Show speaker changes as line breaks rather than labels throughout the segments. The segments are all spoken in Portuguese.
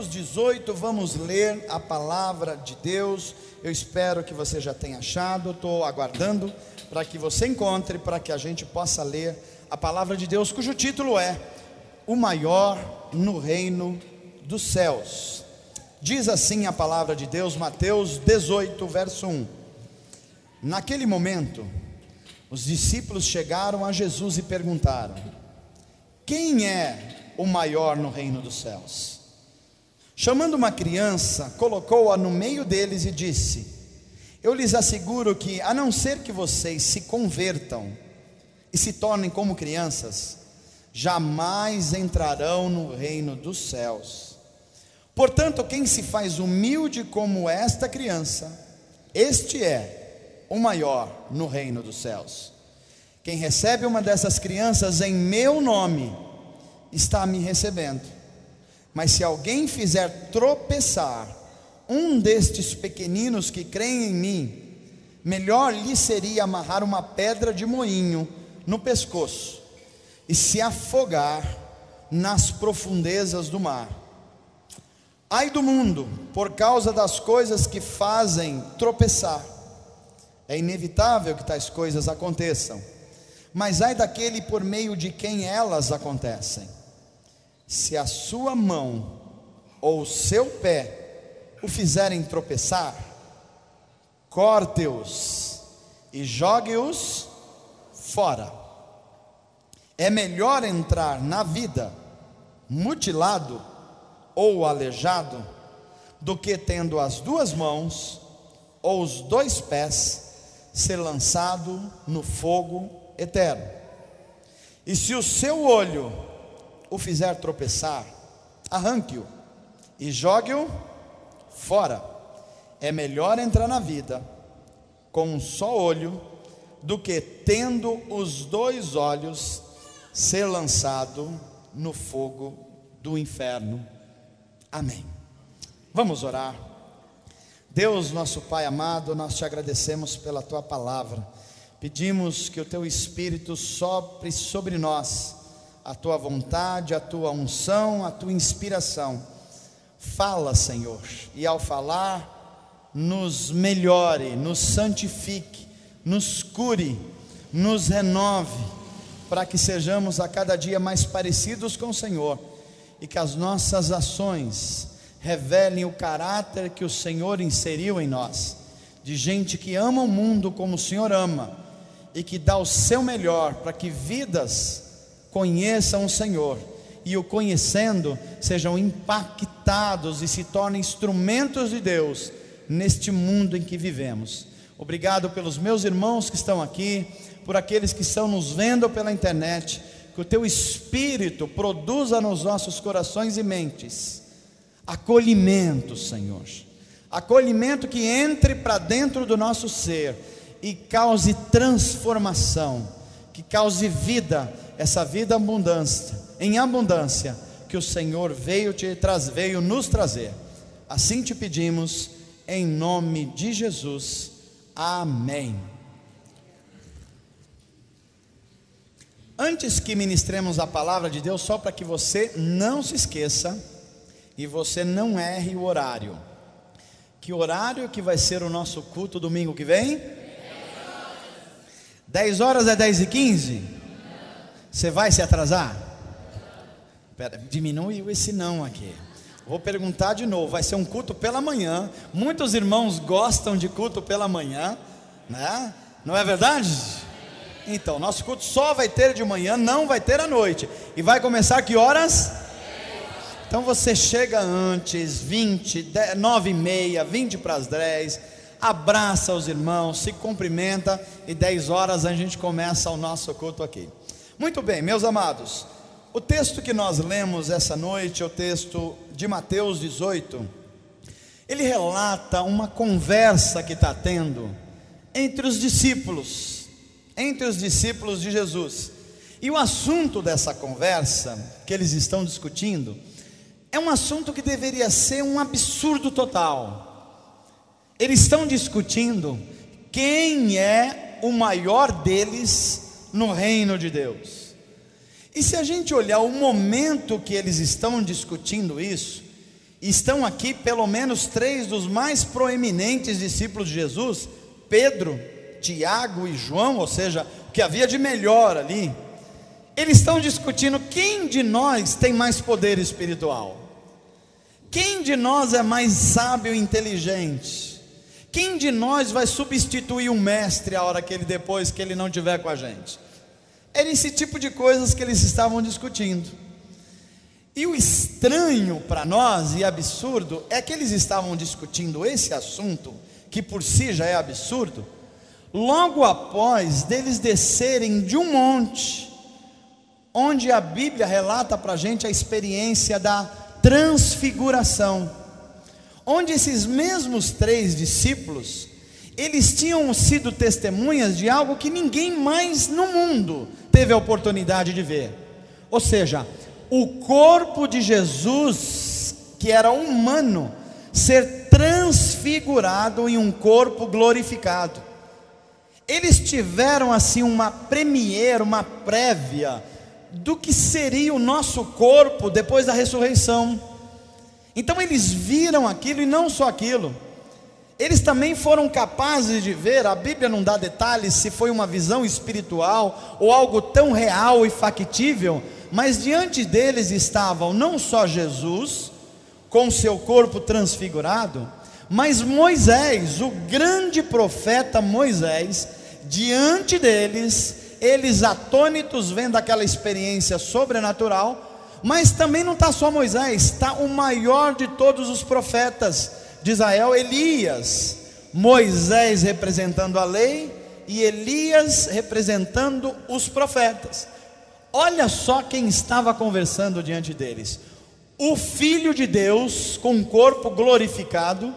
Mateus 18, vamos ler a palavra de Deus. Eu espero que você já tenha achado, estou aguardando para que você encontre, para que a gente possa ler a palavra de Deus, cujo título é O Maior no Reino dos Céus. Diz assim a palavra de Deus, Mateus 18, verso 1. Naquele momento, os discípulos chegaram a Jesus e perguntaram: quem é o maior no reino dos céus? Chamando uma criança, colocou-a no meio deles e disse: eu lhes asseguro que, a não ser que vocês se convertam e se tornem como crianças, jamais entrarão no reino dos céus. Portanto, quem se faz humilde como esta criança, este é o maior no reino dos céus. Quem recebe uma dessas crianças em meu nome, está me recebendo. Mas se alguém fizer tropeçar um destes pequeninos que creem em mim, melhor lhe seria amarrar uma pedra de moinho no pescoço e se afogar nas profundezas do mar. Ai do mundo, por causa das coisas que fazem tropeçar. É inevitável que tais coisas aconteçam, mas ai daquele por meio de quem elas acontecem. Se a sua mão ou o seu pé o fizerem tropeçar, corte-os e jogue-os fora. É melhor entrar na vida mutilado ou aleijado, do que tendo as duas mãos ou os dois pés ser lançado no fogo eterno. E se o seu olho o fizer tropeçar, arranque-o e jogue-o fora. É melhor entrar na vida com um só olho, do que tendo os dois olhos ser lançado no fogo do inferno. Amém. Vamos orar. Deus, nosso Pai amado, nós te agradecemos pela tua palavra. Pedimos que o teu Espírito sopre sobre nós a tua vontade, a tua unção, a tua inspiração. Fala, Senhor, e ao falar, nos melhore, nos santifique, nos cure, nos renove, para que sejamos a cada dia mais parecidos com o Senhor, e que as nossas ações revelem o caráter que o Senhor inseriu em nós, de gente que ama o mundo como o Senhor ama, e que dá o seu melhor para que vidas conheçam o Senhor, e o conhecendo, sejam impactados e se tornem instrumentos de Deus, neste mundo em que vivemos. Obrigado pelos meus irmãos que estão aqui, por aqueles que estão nos vendo pela internet. Que o teu Espírito produza nos nossos corações e mentes acolhimento, Senhor, acolhimento que entre para dentro do nosso ser e cause transformação, que cause vida, essa vida em abundância que o Senhor veio nos trazer. Assim te pedimos, em nome de Jesus, amém. Antes que ministremos a palavra de Deus, só para que você não se esqueça e você não erre o horário. Que horário que vai ser o nosso culto domingo que vem? 10 horas é 10h15? Você vai se atrasar? Pera, diminuiu esse não aqui. Vou perguntar de novo. Vai ser um culto pela manhã. Muitos irmãos gostam de culto pela manhã, né? Não é verdade? Então, nosso culto só vai ter de manhã, não vai ter à noite. E vai começar que horas? Então você chega antes, 9h30, 20 para as 10, abraça os irmãos, se cumprimenta, e 10 horas a gente começa o nosso culto aqui. Muito bem, meus amados, o texto que nós lemos essa noite é o texto de Mateus 18. Ele relata uma conversa que está tendo entre os discípulos de Jesus. E o assunto dessa conversa que eles estão discutindo é um assunto que deveria ser um absurdo total. Eles estão discutindo quem é o maior deles no reino de Deus. E se a gente olhar o momento que eles estão discutindo isso, Estão aqui pelo menos 3 dos mais proeminentes discípulos de Jesus: Pedro, Tiago e João, ou seja, o que havia de melhor ali. Eles estão discutindo quem de nós tem mais poder espiritual, quem de nós é mais sábio e inteligente, quem de nós vai substituir um mestre a hora que ele, depois que ele não estiver com a gente. Era esse tipo de coisas que eles estavam discutindo. E o estranho para nós e absurdo é que eles estavam discutindo esse assunto, que por si já é absurdo, logo após deles descerem de um monte, onde a Bíblia relata para a gente a experiência da transfiguração, onde esses mesmos 3 discípulos, eles tinham sido testemunhas de algo que ninguém mais no mundo teve a oportunidade de ver. Ou seja, o corpo de Jesus, que era humano, ser transfigurado em um corpo glorificado. Eles tiveram assim uma premiere, uma prévia do que seria o nosso corpo depois da ressurreição. Então eles viram aquilo, e não só aquilo, eles também foram capazes de ver. A Bíblia não dá detalhes se foi uma visão espiritual ou algo tão real e factível, mas diante deles estavam não só Jesus com seu corpo transfigurado, mas Moisés, o grande profeta Moisés, diante deles, eles atônitos vendo aquela experiência sobrenatural. Mas também não está só Moisés, está o maior de todos os profetas de Israel, Elias. Moisés representando a lei e Elias representando os profetas. Olha só quem estava conversando diante deles: o Filho de Deus com um corpo glorificado,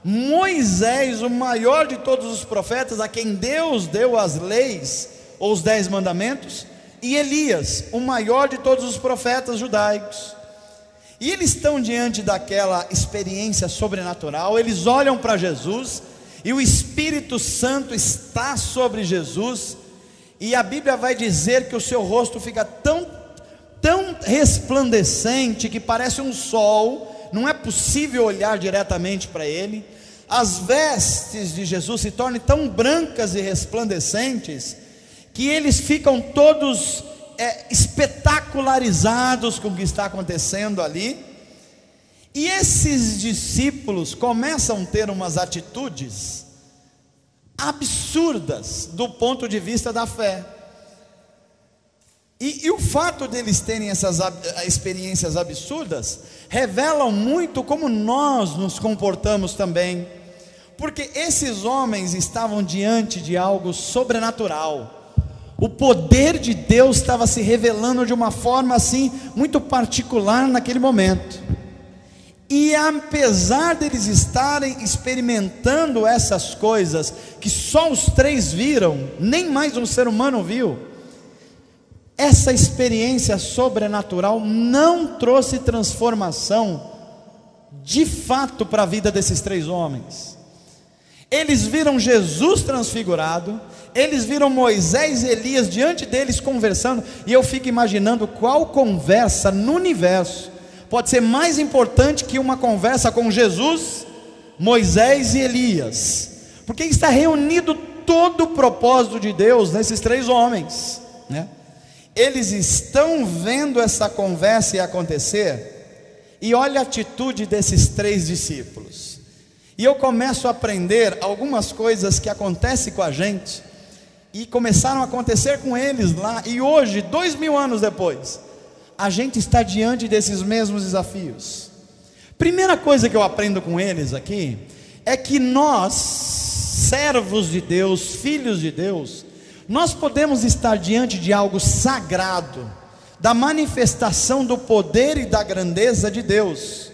Moisés, o maior de todos os profetas, a quem Deus deu as leis ou os 10 mandamentos, e Elias, o maior de todos os profetas judaicos. E eles estão diante daquela experiência sobrenatural. Eles olham para Jesus e o Espírito Santo está sobre Jesus, e a Bíblia vai dizer que o seu rosto fica tão resplandecente que parece um sol. Não é possível olhar diretamente para ele. As vestes de Jesus se tornam tão brancas e resplandecentes que eles ficam todos espetacularizados com o que está acontecendo ali. E esses discípulos começam a ter umas atitudes absurdas do ponto de vista da fé. E o fato deles terem essas experiências absurdas revelam muito como nós nos comportamos também, porque esses homens estavam diante de algo sobrenatural. O poder de Deus estava se revelando de uma forma assim muito particular naquele momento. E apesar deles estarem experimentando essas coisas que só os 3 viram, nem mais um ser humano viu, essa experiência sobrenatural não trouxe transformação de fato para a vida desses 3 homens. Eles viram Jesus transfigurado, eles viram Moisés e Elias diante deles conversando, e eu fico imaginando qual conversa no universo pode ser mais importante que uma conversa com Jesus, Moisés e Elias, porque está reunido todo o propósito de Deus nesses 3 homens, né? Eles estão vendo essa conversa acontecer, e olha a atitude desses 3 discípulos. E eu começo a aprender algumas coisas que acontecem com a gente, e começaram a acontecer com eles lá, e hoje, 2000 anos depois, a gente está diante desses mesmos desafios. Primeira coisa que eu aprendo com eles aqui, é que nós, servos de Deus, filhos de Deus, nós podemos estar diante de algo sagrado, da manifestação do poder e da grandeza de Deus,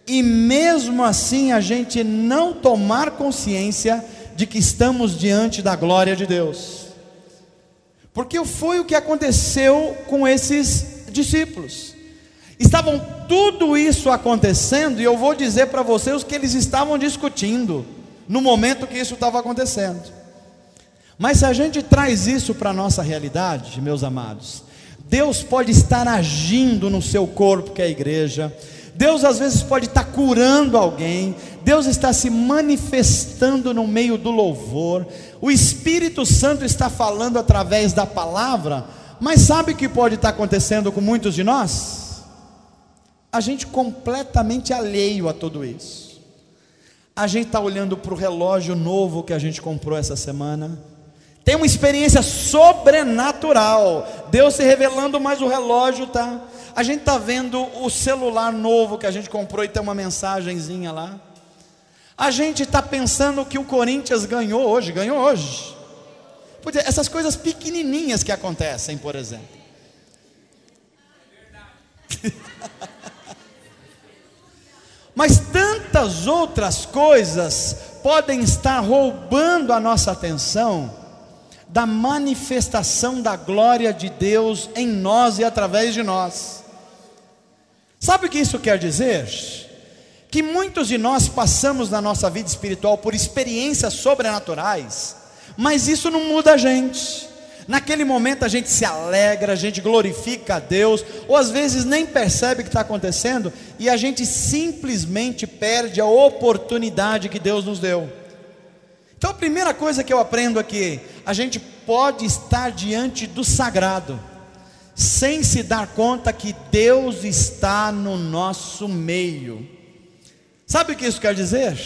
e mesmo assim a gente não tomar consciência de que estamos diante da glória de Deus, porque foi o que aconteceu com esses discípulos. Estavam tudo isso acontecendo, e eu vou dizer para vocês o que eles estavam discutindo no momento que isso estava acontecendo. Mas se a gente traz isso para a nossa realidade, meus amados, Deus pode estar agindo no seu corpo, que é a igreja. Deus às vezes pode estar curando alguém, Deus está se manifestando no meio do louvor, o Espírito Santo está falando através da palavra, mas sabe o que pode estar acontecendo com muitos de nós? A gente completamente alheio a tudo isso. A gente está olhando para o relógio novo que a gente comprou essa semana, tem uma experiência sobrenatural, Deus se revelando, mas o relógio está. A gente está vendo o celular novo que a gente comprou e tem uma mensagenzinha lá. A gente está pensando que o Corinthians ganhou hoje. Essas coisas pequenininhas que acontecem, por exemplo. Mas tantas outras coisas podem estar roubando a nossa atenção da manifestação da glória de Deus em nós e através de nós. Sabe o que isso quer dizer? Que muitos de nós passamos na nossa vida espiritual por experiências sobrenaturais, mas isso não muda a gente. Naquele momento a gente se alegra, a gente glorifica a Deus, ou às vezes nem percebe o que está acontecendo, e a gente simplesmente perde a oportunidade que Deus nos deu. Então a primeira coisa que eu aprendo aqui, a gente pode estar diante do sagrado, sem se dar conta que Deus está no nosso meio. Sabe o que isso quer dizer?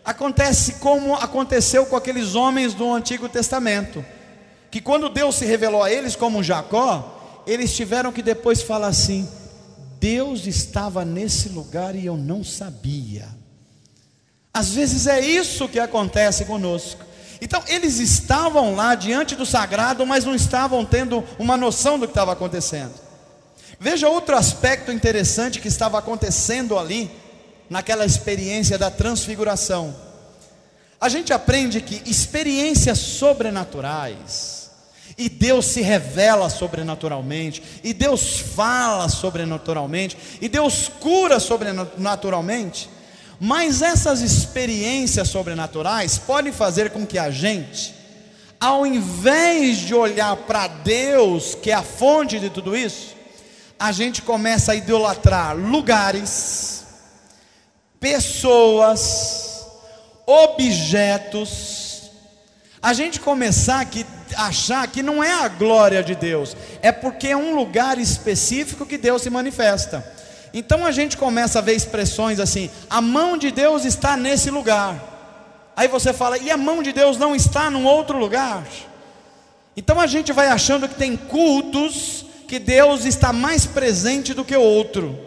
Acontece como aconteceu com aqueles homens do Antigo Testamento, que quando Deus se revelou a eles como Jacó, eles tiveram que depois falar assim: Deus estava nesse lugar e eu não sabia. Às vezes é isso que acontece conosco. Então eles estavam lá diante do sagrado, mas não estavam tendo uma noção do que estava acontecendo. Veja outro aspecto interessante que estava acontecendo ali, naquela experiência da transfiguração. A gente aprende que experiências sobrenaturais, e Deus se revela sobrenaturalmente, e Deus fala sobrenaturalmente, e Deus cura sobrenaturalmente, mas essas experiências sobrenaturais podem fazer com que a gente, ao invés de olhar para Deus, que é a fonte de tudo isso, a gente começa a idolatrar lugares, pessoas, objetos. A gente começar a achar que não é a glória de Deus, é porque é um lugar específico que Deus se manifesta. Então a gente começa a ver expressões assim: a mão de Deus está nesse lugar. Aí você fala: e a mão de Deus não está num outro lugar? Então a gente vai achando que tem cultos que Deus está mais presente do que outro.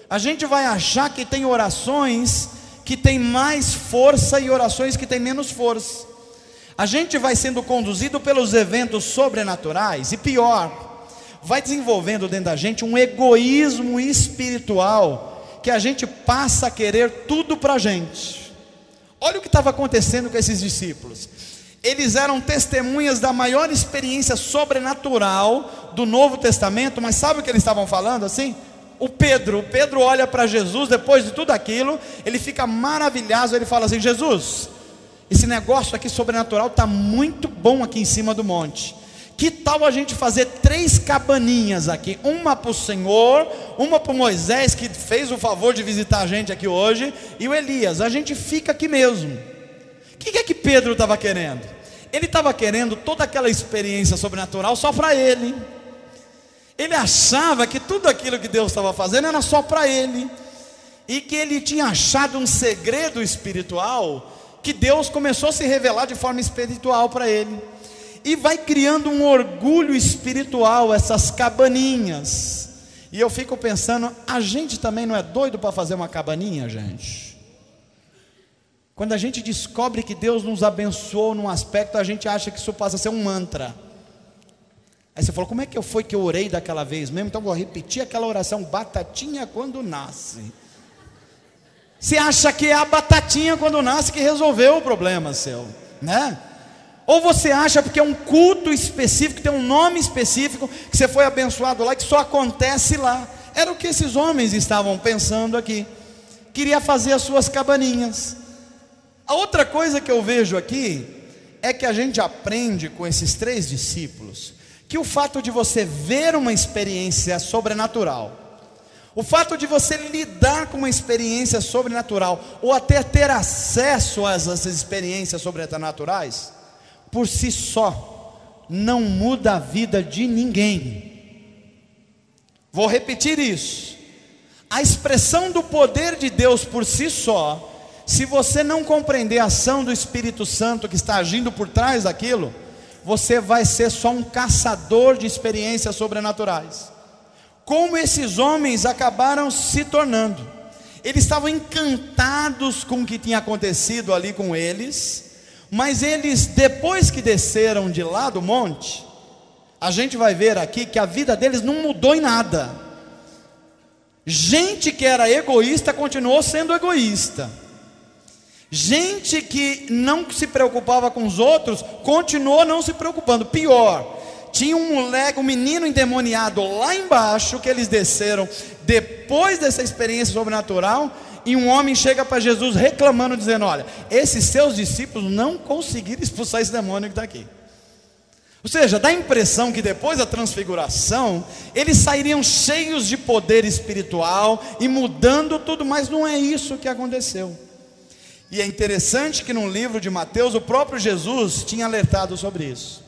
A gente vai achar que tem orações que tem mais força e orações que tem menos força. A gente vai sendo conduzido pelos eventos sobrenaturais, e pior, vai desenvolvendo dentro da gente um egoísmo espiritual, que a gente passa a querer tudo para a gente. Olha o que estava acontecendo com esses discípulos. Eles eram testemunhas da maior experiência sobrenatural do Novo Testamento, mas sabe o que eles estavam falando assim? O Pedro olha para Jesus, depois de tudo aquilo, ele fica maravilhado, ele fala assim: Jesus, esse negócio aqui sobrenatural está muito bom aqui em cima do monte. Que tal a gente fazer 3 cabaninhas aqui? Uma para o Senhor, uma para o Moisés, que fez o favor de visitar a gente aqui hoje, e o Elias. A gente fica aqui mesmo. O que é que Pedro estava querendo? Ele estava querendo toda aquela experiência sobrenatural só para ele. Ele achava que tudo aquilo que Deus estava fazendo era só para ele, e que ele tinha achado um segredo espiritual, que Deus começou a se revelar de forma espiritual para ele. E vai criando um orgulho espiritual, essas cabaninhas. E eu fico pensando, a gente também não é doido para fazer uma cabaninha, gente? Quando a gente descobre que Deus nos abençoou num aspecto, a gente acha que isso passa a ser um mantra. Aí você falou: como é que foi que eu orei daquela vez mesmo? Então vou repetir aquela oração: batatinha quando nasce. Você acha que é a batatinha quando nasce que resolveu o problema seu, né? Ou você acha porque é um culto específico, tem um nome específico, que você foi abençoado lá, que só acontece lá. Era o que esses homens estavam pensando aqui. Queria fazer as suas cabaninhas. A outra coisa que eu vejo aqui é que a gente aprende com esses 3 discípulos que o fato de você ver uma experiência sobrenatural, O fato de você lidar com uma experiência sobrenatural, ou até ter acesso a essas experiências sobrenaturais, por si só, não muda a vida de ninguém. Vou repetir isso. A expressão do poder de Deus por si só, se você não compreender a ação do Espírito Santo que está agindo por trás daquilo, você vai ser só um caçador de experiências sobrenaturais. Como esses homens acabaram se tornando. Eles estavam encantados com o que tinha acontecido ali com eles, mas eles, depois que desceram de lá do monte, a gente vai ver aqui que a vida deles não mudou em nada. Gente que era egoísta continuou sendo egoísta. Gente que não se preocupava com os outros continuou não se preocupando. Pior, tinha um menino endemoniado lá embaixo, que eles desceram depois dessa experiência sobrenatural, e um homem chega para Jesus reclamando, dizendo: olha, esses seus discípulos não conseguiram expulsar esse demônio que está aqui. Ou seja, dá a impressão que depois da transfiguração, eles sairiam cheios de poder espiritual e mudando tudo, mas não é isso que aconteceu. E é interessante que no livro de Mateus, o próprio Jesus tinha alertado sobre isso.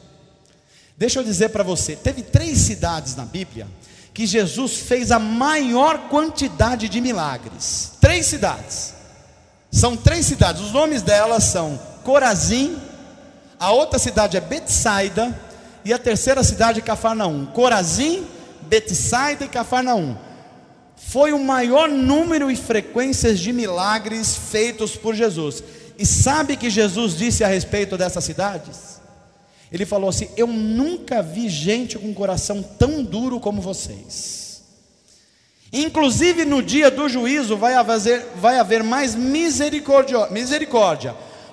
Deixa eu dizer para você, teve 3 cidades na Bíblia que Jesus fez a maior quantidade de milagres. 3 cidades. São 3 cidades, os nomes delas são Corazim, a outra cidade é Betsaida, e a terceira cidade é Cafarnaum. Corazim, Betsaida e Cafarnaum. Foi o maior número e frequências de milagres feitos por Jesus. E sabe que Jesus disse a respeito dessas cidades? Ele falou assim: eu nunca vi gente com coração tão duro como vocês. Inclusive no dia do juízo vai haver mais misericórdia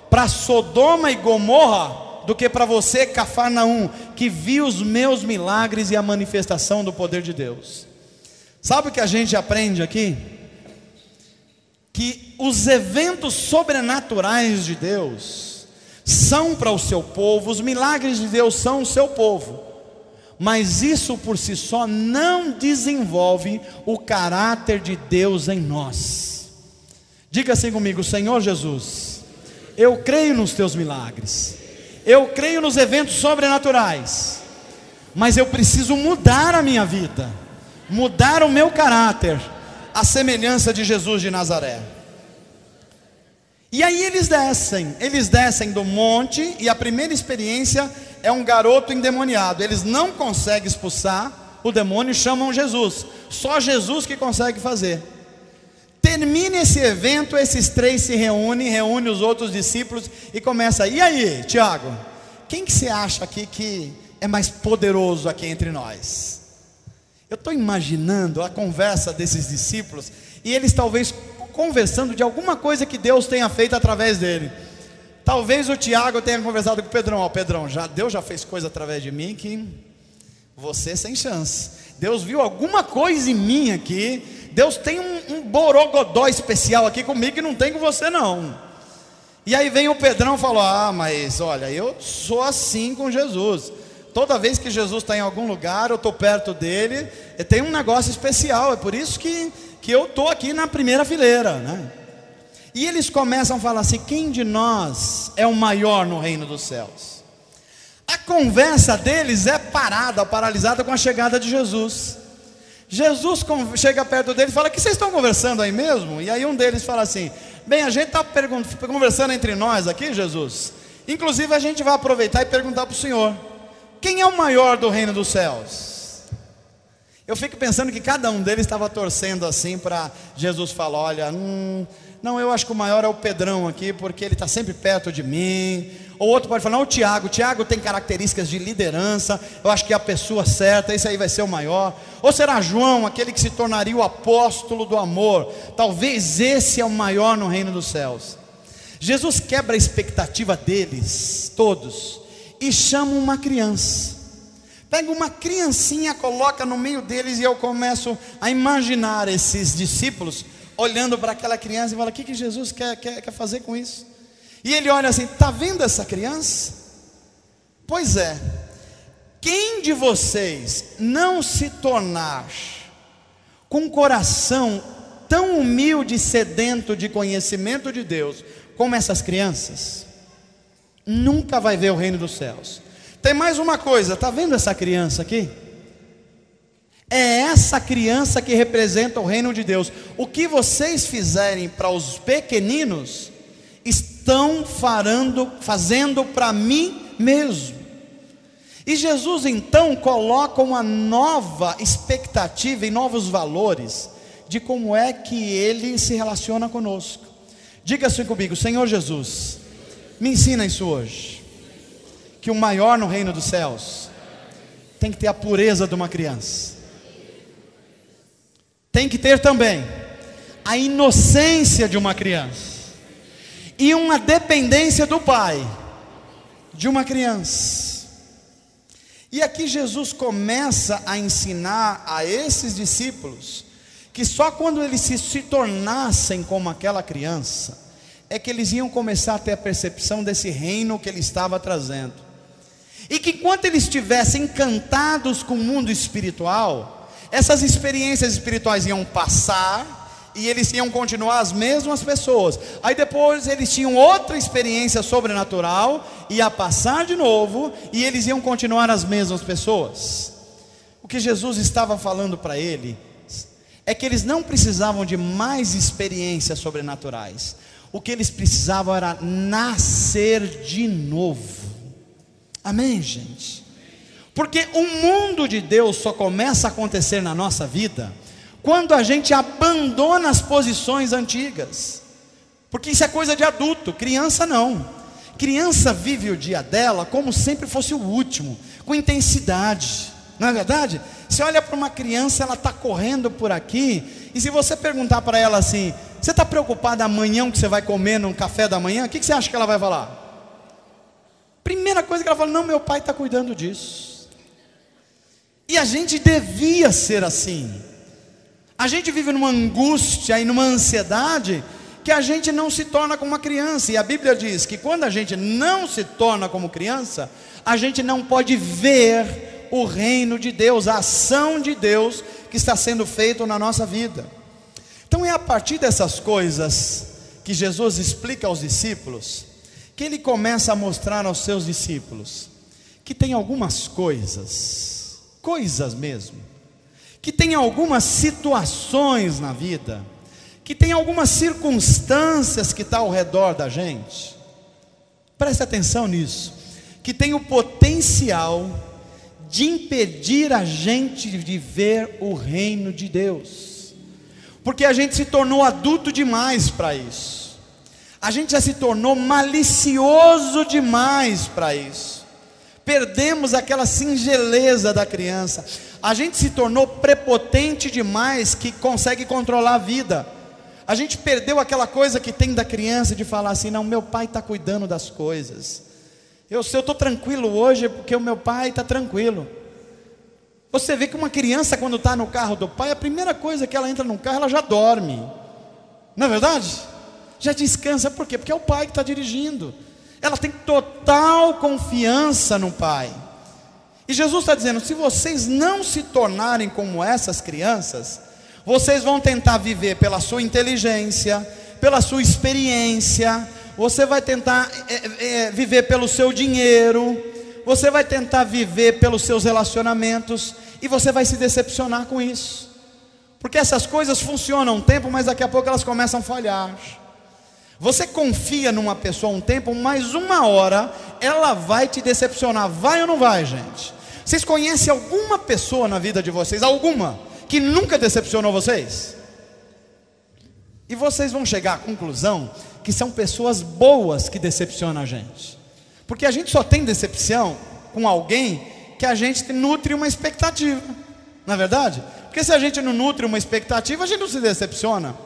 para Sodoma e Gomorra do que para você, Cafarnaum, que viu os meus milagres e a manifestação do poder de Deus. Sabe o que a gente aprende aqui? Que os eventos sobrenaturais de Deus são para o seu povo, os milagres de Deus são o seu povo, mas isso por si só não desenvolve o caráter de Deus em nós. Diga assim comigo: Senhor Jesus, eu creio nos teus milagres, eu creio nos eventos sobrenaturais, mas eu preciso mudar a minha vida, mudar o meu caráter, à semelhança de Jesus de Nazaré. E aí eles descem do monte, e a primeira experiência é um garoto endemoniado. Eles não conseguem expulsar o demônio e chamam Jesus. Só Jesus que consegue fazer. Termina esse evento, esses 3 se reúnem os outros discípulos e começa: e aí, Tiago, quem que você acha aqui que é mais poderoso aqui entre nós? Eu estou imaginando a conversa desses discípulos, e eles talvez conversando de alguma coisa que Deus tenha feito através dele. Talvez o Tiago tenha conversado com o Pedrão: ó, Pedrão, Deus já fez coisa através de mim que você sem chance. Deus viu alguma coisa em mim aqui, Deus tem um borogodó especial aqui comigo que não tem com você não. E aí vem o Pedrão e fala: ah, mas olha, eu sou assim com Jesus. Toda vez que Jesus está em algum lugar, eu estou perto dele, tem um negócio especial, é por isso que eu estou aqui na primeira fileira, né? E eles começam a falar assim: quem de nós é o maior no reino dos céus? A conversa deles é paralisada com a chegada de Jesus. Jesus chega perto deles e fala: o que vocês estão conversando aí mesmo? E aí um deles fala assim: bem, a gente está conversando entre nós aqui, Jesus. Inclusive a gente vai aproveitar e perguntar para o Senhor: quem é o maior do reino dos céus? Eu fico pensando que cada um deles estava torcendo assim para Jesus falar: olha, não, eu acho que o maior é o Pedrão aqui, porque ele está sempre perto de mim. Ou outro pode falar: não, o Tiago tem características de liderança, eu acho que é a pessoa certa, esse aí vai ser o maior. Ou será João, aquele que se tornaria o apóstolo do amor? Talvez esse é o maior no reino dos céus. Jesus quebra a expectativa deles, todos, e chama uma criança. Pega uma criancinha, coloca no meio deles, e eu começo a imaginar esses discípulos olhando para aquela criança e fala: o que Jesus quer fazer com isso? E ele olha assim: está vendo essa criança? Pois é, quem de vocês não se tornar com um coração tão humilde e sedento de conhecimento de Deus como essas crianças, nunca vai ver o reino dos céus. Tem mais uma coisa, está vendo essa criança aqui? É essa criança que representa o reino de Deus. O que vocês fizerem para os pequeninos, estão fazendo para mim mesmo. E Jesus então coloca uma nova expectativa e novos valores de como é que Ele se relaciona conosco. Diga assim comigo: Senhor Jesus, me ensina isso hoje, que o maior no reino dos céus tem que ter a pureza de uma criança, tem que ter também a inocência de uma criança, e uma dependência do Pai de uma criança. E aqui Jesus começa a ensinar a esses discípulos que só quando eles se tornassem como aquela criança, é que eles iam começar a ter a percepção desse reino que Ele estava trazendo. E que enquanto eles estivessem encantados com o mundo espiritual, essas experiências espirituais iam passar, e eles iam continuar as mesmas pessoas. Aí depois eles tinham outra experiência sobrenatural, ia passar de novo, e eles iam continuar as mesmas pessoas. O que Jesus estava falando para eles é que eles não precisavam de mais experiências sobrenaturais. O que eles precisavam era nascer de novo. Amém, gente? Porque o mundo de Deus só começa a acontecer na nossa vida quando a gente abandona as posições antigas. Porque isso é coisa de adulto, criança não. Criança vive o dia dela como se sempre fosse o último, com intensidade. Não é verdade? Você olha para uma criança, ela está correndo por aqui, e se você perguntar para ela assim: você está preocupada amanhã o que você vai comer no café da manhã? O que você acha que ela vai falar? Primeira coisa que ela fala: não, meu pai está cuidando disso. E a gente devia ser assim. A gente vive numa angústia e numa ansiedade que a gente não se torna como uma criança. E a Bíblia diz que quando a gente não se torna como criança, a gente não pode ver o reino de Deus, a ação de Deus que está sendo feita na nossa vida. Então é a partir dessas coisas que Jesus explica aos discípulos, que Ele começa a mostrar aos seus discípulos que tem algumas coisas mesmo, que tem algumas situações na vida, que tem algumas circunstâncias que estão ao redor da gente, preste atenção nisso, que tem o potencial de impedir a gente de ver o reino de Deus, porque a gente se tornou adulto demais para isso, a gente já se tornou malicioso demais para isso, perdemos aquela singeleza da criança, a gente se tornou prepotente demais que consegue controlar a vida, a gente perdeu aquela coisa que tem da criança de falar assim: não, meu pai está cuidando das coisas, se eu estou tranquilo hoje é porque o meu pai está tranquilo. Você vê que uma criança quando está no carro do pai, a primeira coisa que ela entra no carro, ela já dorme, não é verdade? Já descansa, por quê? Porque é o pai que está dirigindo, ela tem total confiança no pai. E Jesus está dizendo: se vocês não se tornarem como essas crianças, vocês vão tentar viver pela sua inteligência, pela sua experiência, você vai tentar viver pelo seu dinheiro, você vai tentar viver pelos seus relacionamentos, e você vai se decepcionar com isso, porque essas coisas funcionam um tempo, mas daqui a pouco elas começam a falhar. Você confia numa pessoa um tempo, mas uma hora ela vai te decepcionar. Vai ou não vai, gente? Vocês conhecem alguma pessoa na vida de vocês, alguma, que nunca decepcionou vocês? E vocês vão chegar à conclusão que são pessoas boas que decepcionam a gente, porque a gente só tem decepção com alguém que a gente nutre uma expectativa, não é verdade? Porque se a gente não nutre uma expectativa, a gente não se decepciona.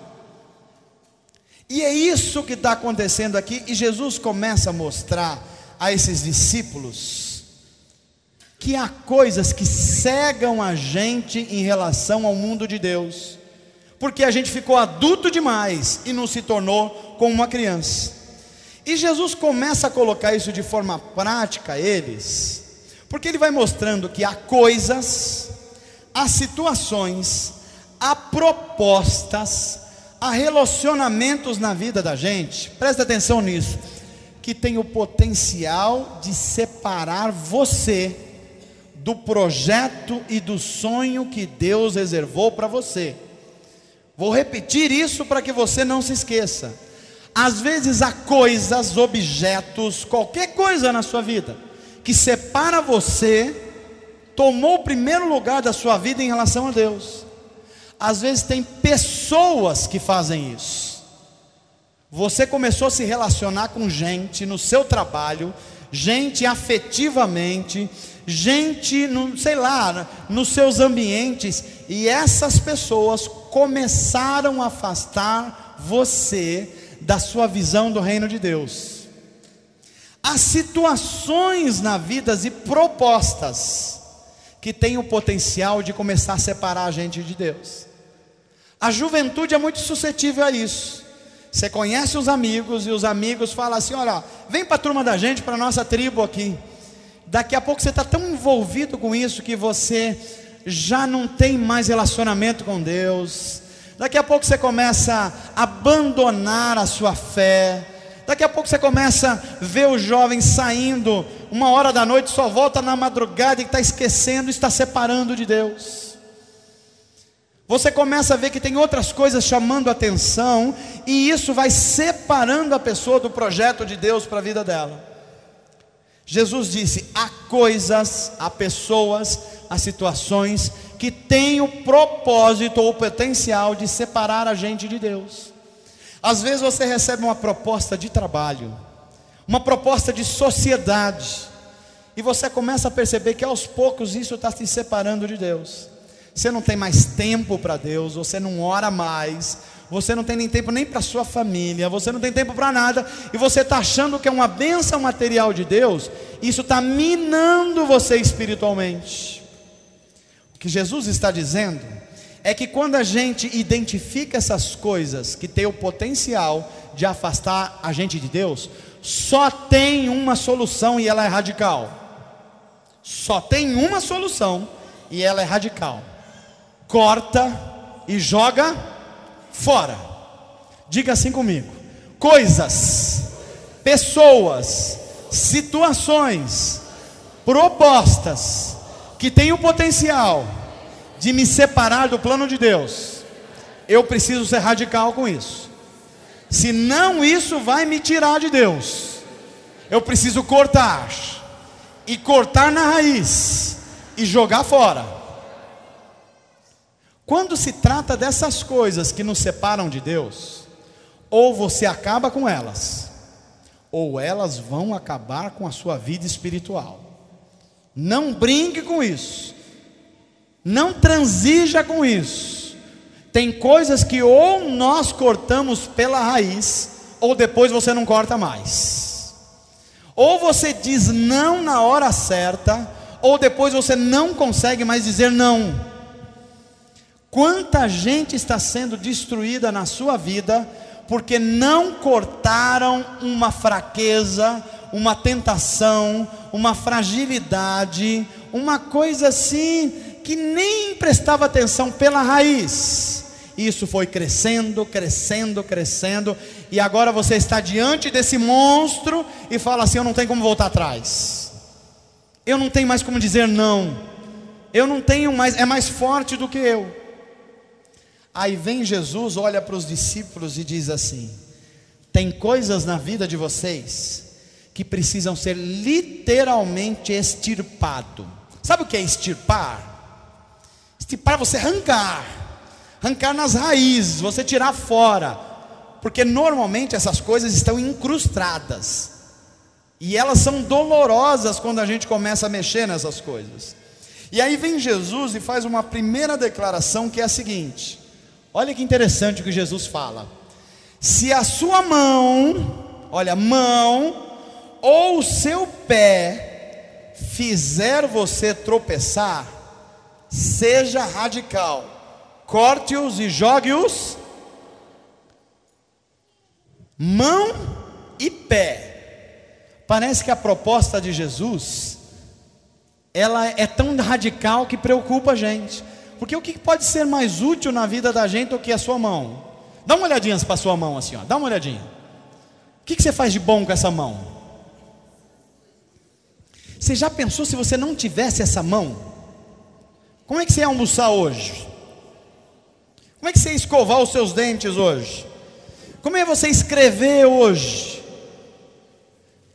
E é isso que está acontecendo aqui, e Jesus começa a mostrar a esses discípulos que há coisas que cegam a gente em relação ao mundo de Deus, porque a gente ficou adulto demais e não se tornou como uma criança. E Jesus começa a colocar isso de forma prática a eles, porque Ele vai mostrando que há coisas, há situações, há propostas, há relacionamentos na vida da gente, presta atenção nisso, que tem o potencial de separar você do projeto e do sonho que Deus reservou para você. Vou repetir isso para que você não se esqueça. Às vezes há coisas, objetos, qualquer coisa na sua vida que separa você, tomou o primeiro lugar da sua vida em relação a Deus. Às vezes tem pessoas que fazem isso. Você começou a se relacionar com gente no seu trabalho, gente afetivamente, gente, sei lá, nos seus ambientes, e essas pessoas começaram a afastar você da sua visão do reino de Deus. Há situações na vida e propostas que têm o potencial de começar a separar a gente de Deus. A juventude é muito suscetível a isso. Você conhece os amigos e os amigos falam assim: olha, vem para a turma da gente, para a nossa tribo aqui. Daqui a pouco você está tão envolvido com isso que você já não tem mais relacionamento com Deus. Daqui a pouco você começa a abandonar a sua fé. Daqui a pouco você começa a ver o jovem saindo 1h da noite, só volta na madrugada e está esquecendo, está separando de Deus. Você começa a ver que tem outras coisas chamando a atenção, e isso vai separando a pessoa do projeto de Deus para a vida dela. Jesus disse: há coisas, há pessoas, há situações que têm o propósito ou o potencial de separar a gente de Deus. Às vezes você recebe uma proposta de trabalho, uma proposta de sociedade, e você começa a perceber que aos poucos isso está te separando de Deus. Você não tem mais tempo para Deus, você não ora mais, você não tem nem tempo nem para sua família, você não tem tempo para nada, e você está achando que é uma bênção material de Deus. Isso está minando você espiritualmente. O que Jesus está dizendo é que quando a gente identifica essas coisas que tem o potencial de afastar a gente de Deus, só tem uma solução, e ela é radical. Só tem uma solução, e ela é radical: corta e joga fora. Diga assim comigo: coisas, pessoas, situações, propostas que têm o potencial de me separar do plano de Deus, eu preciso ser radical com isso. Senão isso vai me tirar de Deus. Eu preciso cortar, e cortar na raiz, e jogar fora. Quando se trata dessas coisas que nos separam de Deus, ou você acaba com elas, ou elas vão acabar com a sua vida espiritual. Não brinque com isso, não transija com isso. Tem coisas que ou nós cortamos pela raiz, ou depois você não corta mais. Ou você diz não na hora certa, ou depois você não consegue mais dizer não. Quanta gente está sendo destruída na sua vida porque não cortaram uma fraqueza, uma tentação, uma fragilidade, uma coisa assim que nem prestava atenção pela raiz. Isso foi crescendo, crescendo, crescendo, e agora você está diante desse monstro e fala assim: eu não tenho como voltar atrás, eu não tenho mais como dizer não, eu não tenho mais, é mais forte do que eu. Aí vem Jesus, olha para os discípulos e diz assim: tem coisas na vida de vocês que precisam ser literalmente extirpado. Sabe o que é extirpar? Extirpar é você arrancar nas raízes, você tirar fora, porque normalmente essas coisas estão incrustadas, e elas são dolorosas quando a gente começa a mexer nessas coisas. E aí vem Jesus e faz uma primeira declaração, que é a seguinte: olha que interessante o que Jesus fala: se a sua mão, olha, mão, ou o seu pé fizer você tropeçar, seja radical, corte-os e jogue-os. Mão e pé. Parece que a proposta de Jesus, ela é tão radical que preocupa a gente. Porque o que pode ser mais útil na vida da gente do que a sua mão? Dá uma olhadinha para a sua mão assim, ó. Dá uma olhadinha. O que você faz de bom com essa mão? Você já pensou se você não tivesse essa mão? Como é que você ia almoçar hoje? Como é que você ia escovar os seus dentes hoje? Como é você escrever hoje?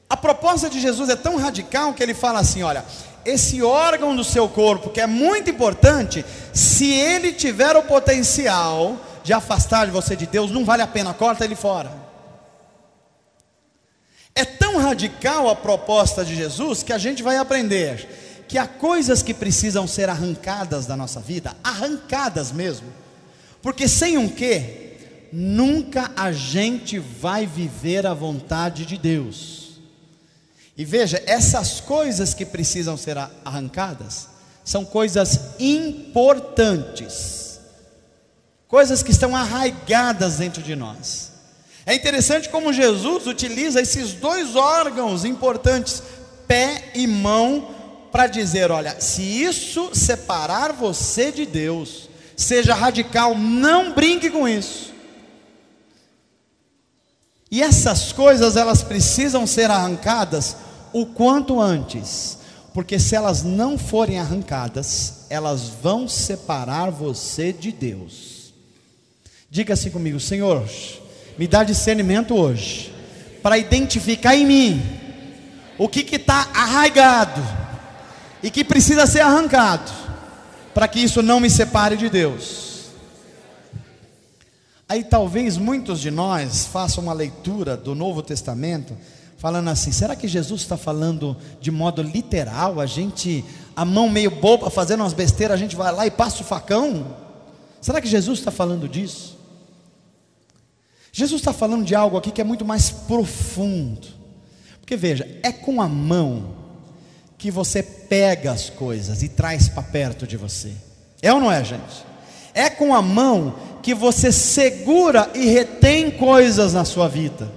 A proposta de Jesus é tão radical que ele fala assim: olha, esse órgão do seu corpo, que é muito importante, se ele tiver o potencial de afastar de você de Deus, não vale a pena, corta ele fora. É tão radical a proposta de Jesus que a gente vai aprender que há coisas que precisam ser arrancadas da nossa vida, arrancadas mesmo, porque sem um quê, nunca a gente vai viver a vontade de Deus. E veja, essas coisas que precisam ser arrancadas são coisas importantes, coisas que estão arraigadas dentro de nós. É interessante como Jesus utiliza esses dois órgãos importantes, pé e mão, para dizer: olha, se isso separar você de Deus, seja radical, não brinque com isso. E essas coisas, elas precisam ser arrancadas o quanto antes, porque se elas não forem arrancadas, elas vão separar você de Deus. Diga assim comigo: Senhor, me dá discernimento hoje, para identificar em mim o que está arraigado, e que precisa ser arrancado, para que isso não me separe de Deus. Aí talvez muitos de nós façam uma leitura do Novo Testamento, falando assim: será que Jesus está falando de modo literal? A mão meio boba, fazendo umas besteiras, a gente vai lá e passa o facão? Será que Jesus está falando disso? Jesus está falando de algo aqui que é muito mais profundo. Porque veja, é com a mão que você pega as coisas e traz para perto de você. É ou não é, gente? É com a mão que você segura e retém coisas na sua vida.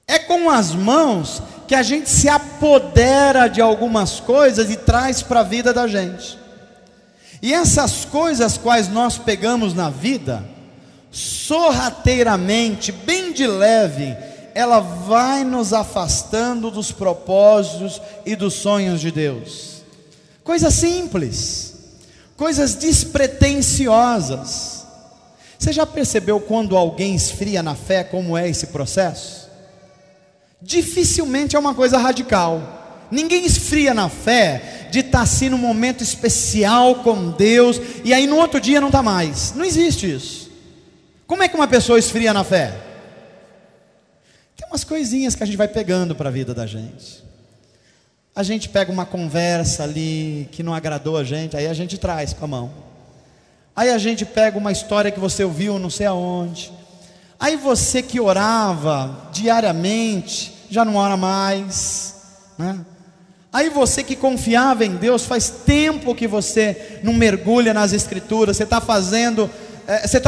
É com as mãos que a gente se apodera de algumas coisas e traz para a vida da gente. E essas coisas quais nós pegamos na vida, sorrateiramente, bem de leve, ela vai nos afastando dos propósitos e dos sonhos de Deus. Coisas simples, coisas despretensiosas. Você já percebeu quando alguém esfria na fé, como é esse processo? Dificilmente é uma coisa radical. Ninguém esfria na fé de estar assim num momento especial com Deus e aí no outro dia não está mais. Não existe isso. Como é que uma pessoa esfria na fé? Tem umas coisinhas que a gente vai pegando para a vida da gente. A gente pega uma conversa ali que não agradou a gente, aí a gente traz com a mão. Aí a gente pega uma história que você ouviu não sei aonde. Aí você que orava diariamente, já não ora mais, né? Aí você que confiava em Deus, faz tempo que você não mergulha nas escrituras, você está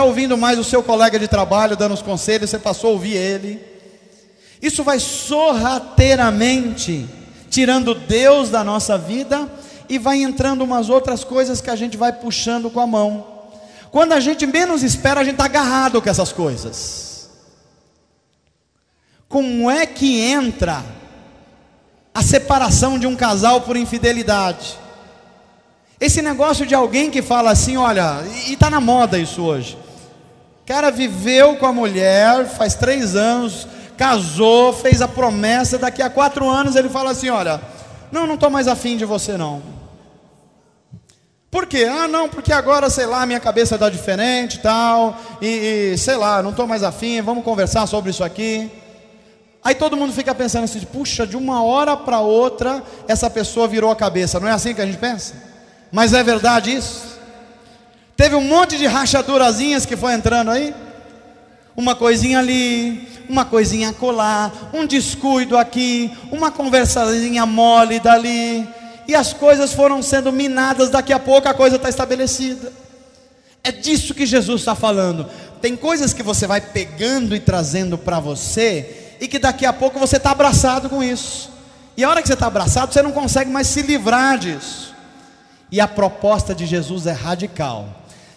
ouvindo mais o seu colega de trabalho dando os conselhos, você passou a ouvir ele. Isso vai sorrateiramente tirando Deus da nossa vida e vai entrando umas outras coisas que a gente vai puxando com a mão. Quando a gente menos espera, a gente está agarrado com essas coisas. Como é que entra a separação de um casal por infidelidade? Esse negócio de alguém que fala assim, olha, e está na moda isso hoje. O cara viveu com a mulher, faz 3 anos, casou, fez a promessa, daqui a 4 anos ele fala assim, olha, não estou mais afim de você não. Por quê? Não, porque agora, sei lá, minha cabeça está diferente e tal, e sei lá, não estou mais afim, vamos conversar sobre isso aqui. Aí todo mundo fica pensando assim, puxa, de uma hora para outra, essa pessoa virou a cabeça. Não é assim que a gente pensa? Mas é verdade isso? Teve um monte de rachadurazinhas que foi entrando aí, uma coisinha ali, uma coisinha acolá, um descuido aqui, uma conversazinha mole dali, e as coisas foram sendo minadas. Daqui a pouco a coisa está estabelecida. É disso que Jesus está falando. Tem coisas que você vai pegando e trazendo para você, e que daqui a pouco você está abraçado com isso, e a hora que você está abraçado, você não consegue mais se livrar disso. E a proposta de Jesus é radical.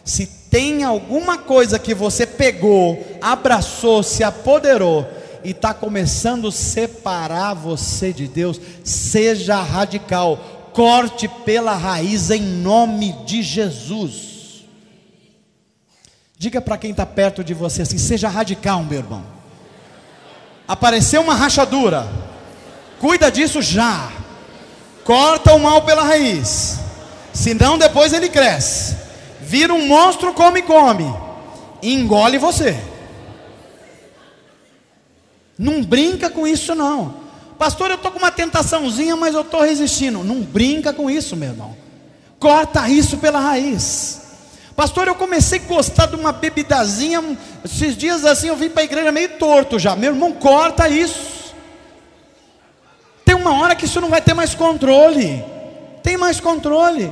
Se tem alguma coisa que você pegou, abraçou, se apoderou e está começando a separar você de Deus, seja radical, corte pela raiz em nome de Jesus. Diga para quem está perto de você assim: seja radical, meu irmão. Apareceu uma rachadura, cuida disso já, corta o mal pela raiz, senão depois ele cresce, vira um monstro, come, e engole você. Não brinca com isso não. Pastor, eu estou com uma tentaçãozinha, mas eu estou resistindo. Não brinca com isso, meu irmão. Corta isso pela raiz. Pastor, eu comecei a gostar de uma bebidazinha, esses dias assim eu vim para a igreja meio torto já. Meu irmão, corta isso. Tem uma hora que isso não vai ter mais controle. Tem mais controle.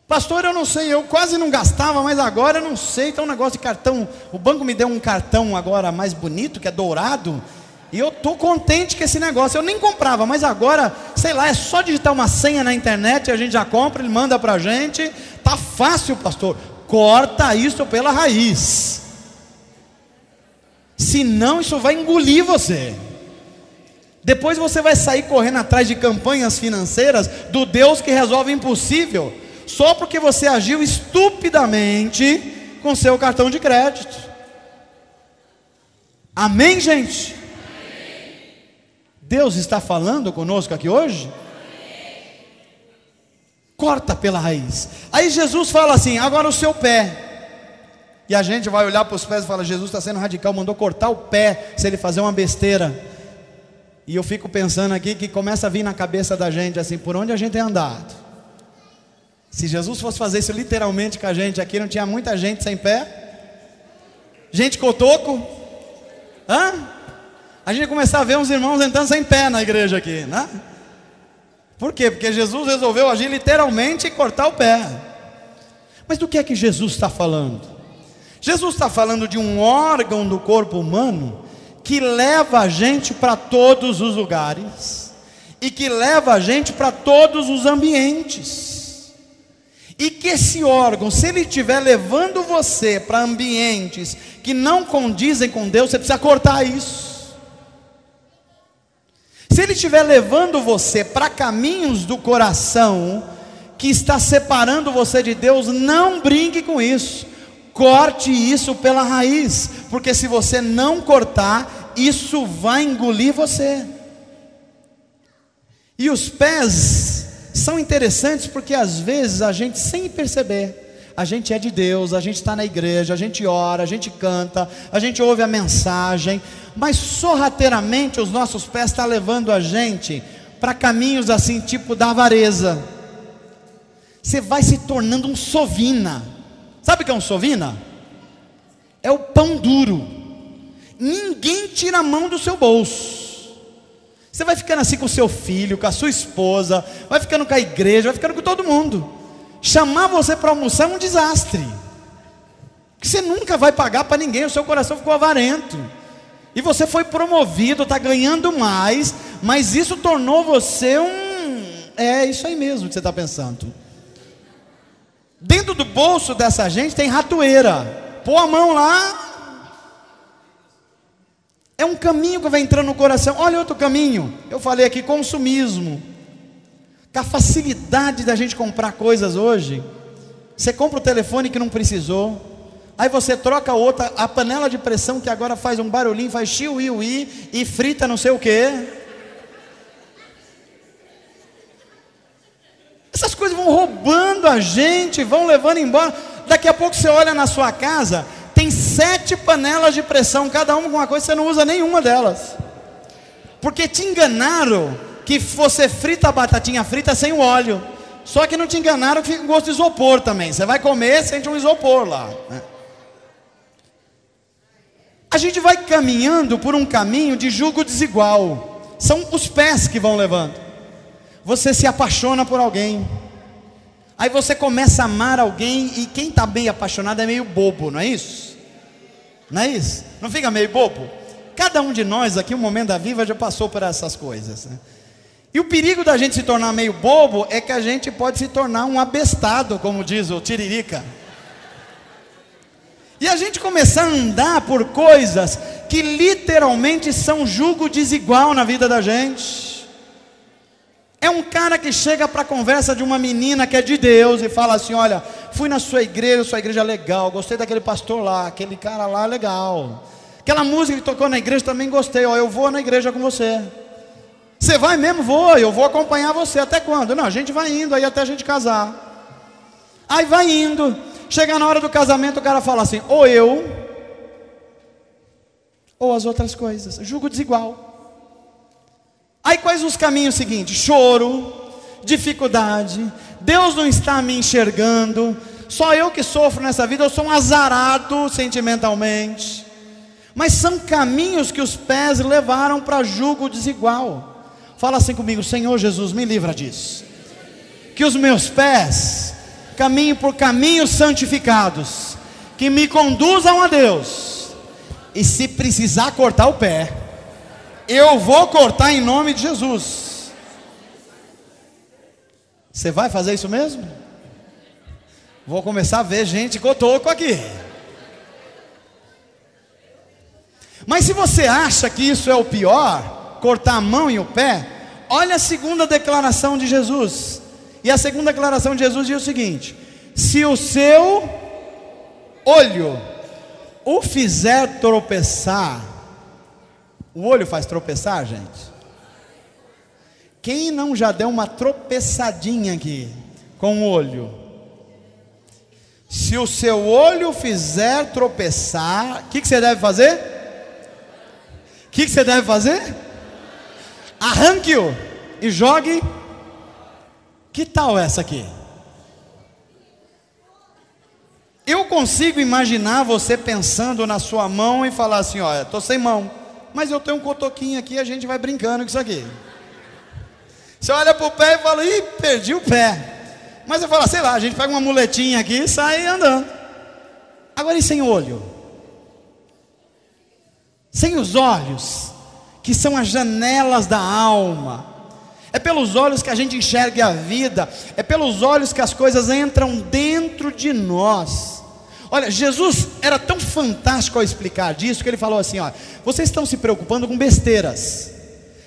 Pastor, eu não sei, eu quase não gastava, mas agora eu não sei, tem um negócio de cartão, o banco me deu um cartão agora mais bonito, que é dourado, e eu estou contente com esse negócio. Eu nem comprava, mas agora, sei lá, é só digitar uma senha na internet, a gente já compra, ele manda para a gente, tá fácil, pastor. Corta isso pela raiz, senão isso vai engolir você. Depois você vai sair correndo atrás de campanhas financeiras do Deus que resolve o impossível, só porque você agiu estupidamente com seu cartão de crédito. Amém, gente? Amém. Deus está falando conosco aqui hoje? Amém. Corta pela raiz. Aí Jesus fala assim: agora o seu pé. E a gente vai olhar para os pés e fala: Jesus está sendo radical, mandou cortar o pé se ele fazer uma besteira. E eu fico pensando aqui que começa a vir na cabeça da gente assim: por onde a gente tem andado? Se Jesus fosse fazer isso literalmente com a gente aqui, não tinha muita gente sem pé? Gente cotoco? A gente ia começar a ver uns irmãos entrando sem pé na igreja aqui, né? Por quê? Porque Jesus resolveu agir literalmente e cortar o pé. Mas do que é que Jesus está falando? Jesus está falando de um órgão do corpo humano que leva a gente para todos os lugares e que leva a gente para todos os ambientes. E que esse órgão, se ele estiver levando você para ambientes que não condizem com Deus, você precisa cortar isso. Se ele estiver levando você para caminhos do coração que está separando você de Deus, não brinque com isso. Corte isso pela raiz, porque se você não cortar, isso vai engolir você. E os pés são interessantes porque às vezes a gente, sem perceber, a gente é de Deus, a gente está na igreja, a gente ora, a gente canta, a gente ouve a mensagem, mas sorrateiramente os nossos pés estão levando a gente para caminhos assim, tipo da avareza. Você vai se tornando um sovina. Sabe o que é um sovina? É o pão duro. Ninguém tira a mão do seu bolso. Você vai ficando assim com o seu filho, com a sua esposa, vai ficando com a igreja, vai ficando com todo mundo. Chamar você para almoçar é um desastre, porque você nunca vai pagar para ninguém, o seu coração ficou avarento. E você foi promovido, está ganhando mais, mas isso tornou você é isso aí mesmo que você está pensando. Dentro do bolso dessa gente tem ratoeira. Pôr a mão lá, é um caminho que vai entrando no coração. Olha outro caminho, eu falei aqui, consumismo. Com a facilidade da gente comprar coisas hoje, você compra o telefone que não precisou, aí você troca outra, a panela de pressão que agora faz um barulhinho, faz chiu-i-ui e frita não sei o que. Essas coisas vão roubando a gente, vão levando embora. Daqui a pouco você olha na sua casa, tem 7 panelas de pressão, cada uma com uma coisa, você não usa nenhuma delas, porque te enganaram que você frita a batatinha frita sem o óleo, só que não te enganaram que fica com gosto de isopor também. Você vai comer, sente um isopor lá, né? A gente vai caminhando por um caminho de jugo desigual. São os pés que vão levando. Você se apaixona por alguém, aí você começa a amar alguém, e quem está bem apaixonado é meio bobo, não é isso? Não é isso? Não fica meio bobo? Cada um de nós aqui, um momento da vida, já passou por essas coisas, né? E o perigo da gente se tornar meio bobo é que a gente pode se tornar um abestado, como diz o Tiririca. E a gente começar a andar por coisas que literalmente são jugo desigual na vida da gente. É um cara que chega para a conversa de uma menina que é de Deus e fala assim: olha, fui na sua igreja é legal, gostei daquele pastor lá, aquele cara lá é legal. Aquela música que tocou na igreja também gostei, ó, eu vou na igreja com você. Você vai mesmo? Vou, eu vou acompanhar você. Até quando? Não, a gente vai indo aí até a gente casar. Aí vai indo, chega na hora do casamento, o cara fala assim: ou eu, ou as outras coisas, julgo desigual. Aí quais os caminhos seguintes? Choro, dificuldade, Deus não está me enxergando, só eu que sofro nessa vida, eu sou um azarado sentimentalmente. Mas são caminhos que os pés levaram para julgo desigual. Fala assim comigo: Senhor Jesus, me livra disso. Que os meus pés caminhem por caminhos santificados, que me conduzam a Deus. E se precisar cortar o pé, eu vou cortar em nome de Jesus. Você vai fazer isso mesmo? Vou começar a ver gente cotoco aqui. Mas se você acha que isso é o pior, cortar a mão e o pé, olha a segunda declaração de Jesus. E a segunda declaração de Jesus diz o seguinte: se o seu olho o fizer tropeçar. O olho faz tropeçar, gente? Quem não já deu uma tropeçadinha aqui com o olho? Se o seu olho fizer tropeçar, o que você deve fazer? O que você deve fazer? Arranque-o e jogue. Que tal essa aqui? Eu consigo imaginar você pensando na sua mão e falar assim: olha, estou sem mão, mas eu tenho um cotoquinho aqui, a gente vai brincando com isso aqui. Você olha para o pé e fala: ih, perdi o pé. Mas eu falo, sei lá, a gente pega uma muletinha aqui e sai andando. Agora, e sem olho? Sem os olhos, que são as janelas da alma. É pelos olhos que a gente enxerga a vida. É pelos olhos que as coisas entram dentro de nós. Olha, Jesus era tão fantástico ao explicar disso, que ele falou assim: ó, vocês estão se preocupando com besteiras.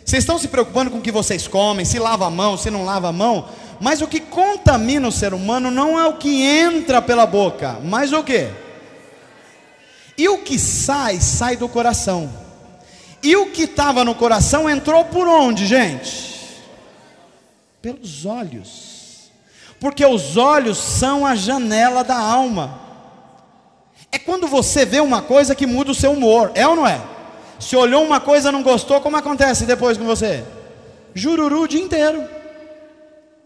Vocês estão se preocupando com o que vocês comem, se lava a mão, se não lava a mão. Mas o que contamina o ser humano não é o que entra pela boca, mas o que? E o que sai, sai do coração. E o que estava no coração entrou por onde, gente? Pelos olhos. Porque os olhos são a janela da alma. É quando você vê uma coisa que muda o seu humor, é ou não é? Se olhou uma coisa e não gostou, como acontece depois com você? Jururu o dia inteiro.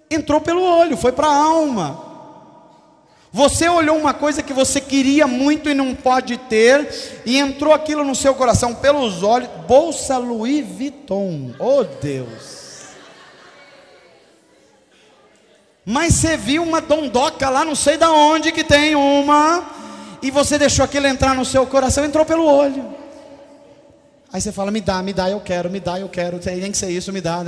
Entrou pelo olho, foi para a alma. Você olhou uma coisa que você queria muito e não pode ter, e entrou aquilo no seu coração pelos olhos. Bolsa Louis Vuitton, oh Deus. Mas você viu uma dondoca lá, não sei da onde que tem uma, e você deixou aquilo entrar no seu coração, entrou pelo olho. Aí você fala: me dá, eu quero, tem que ser isso, me dá.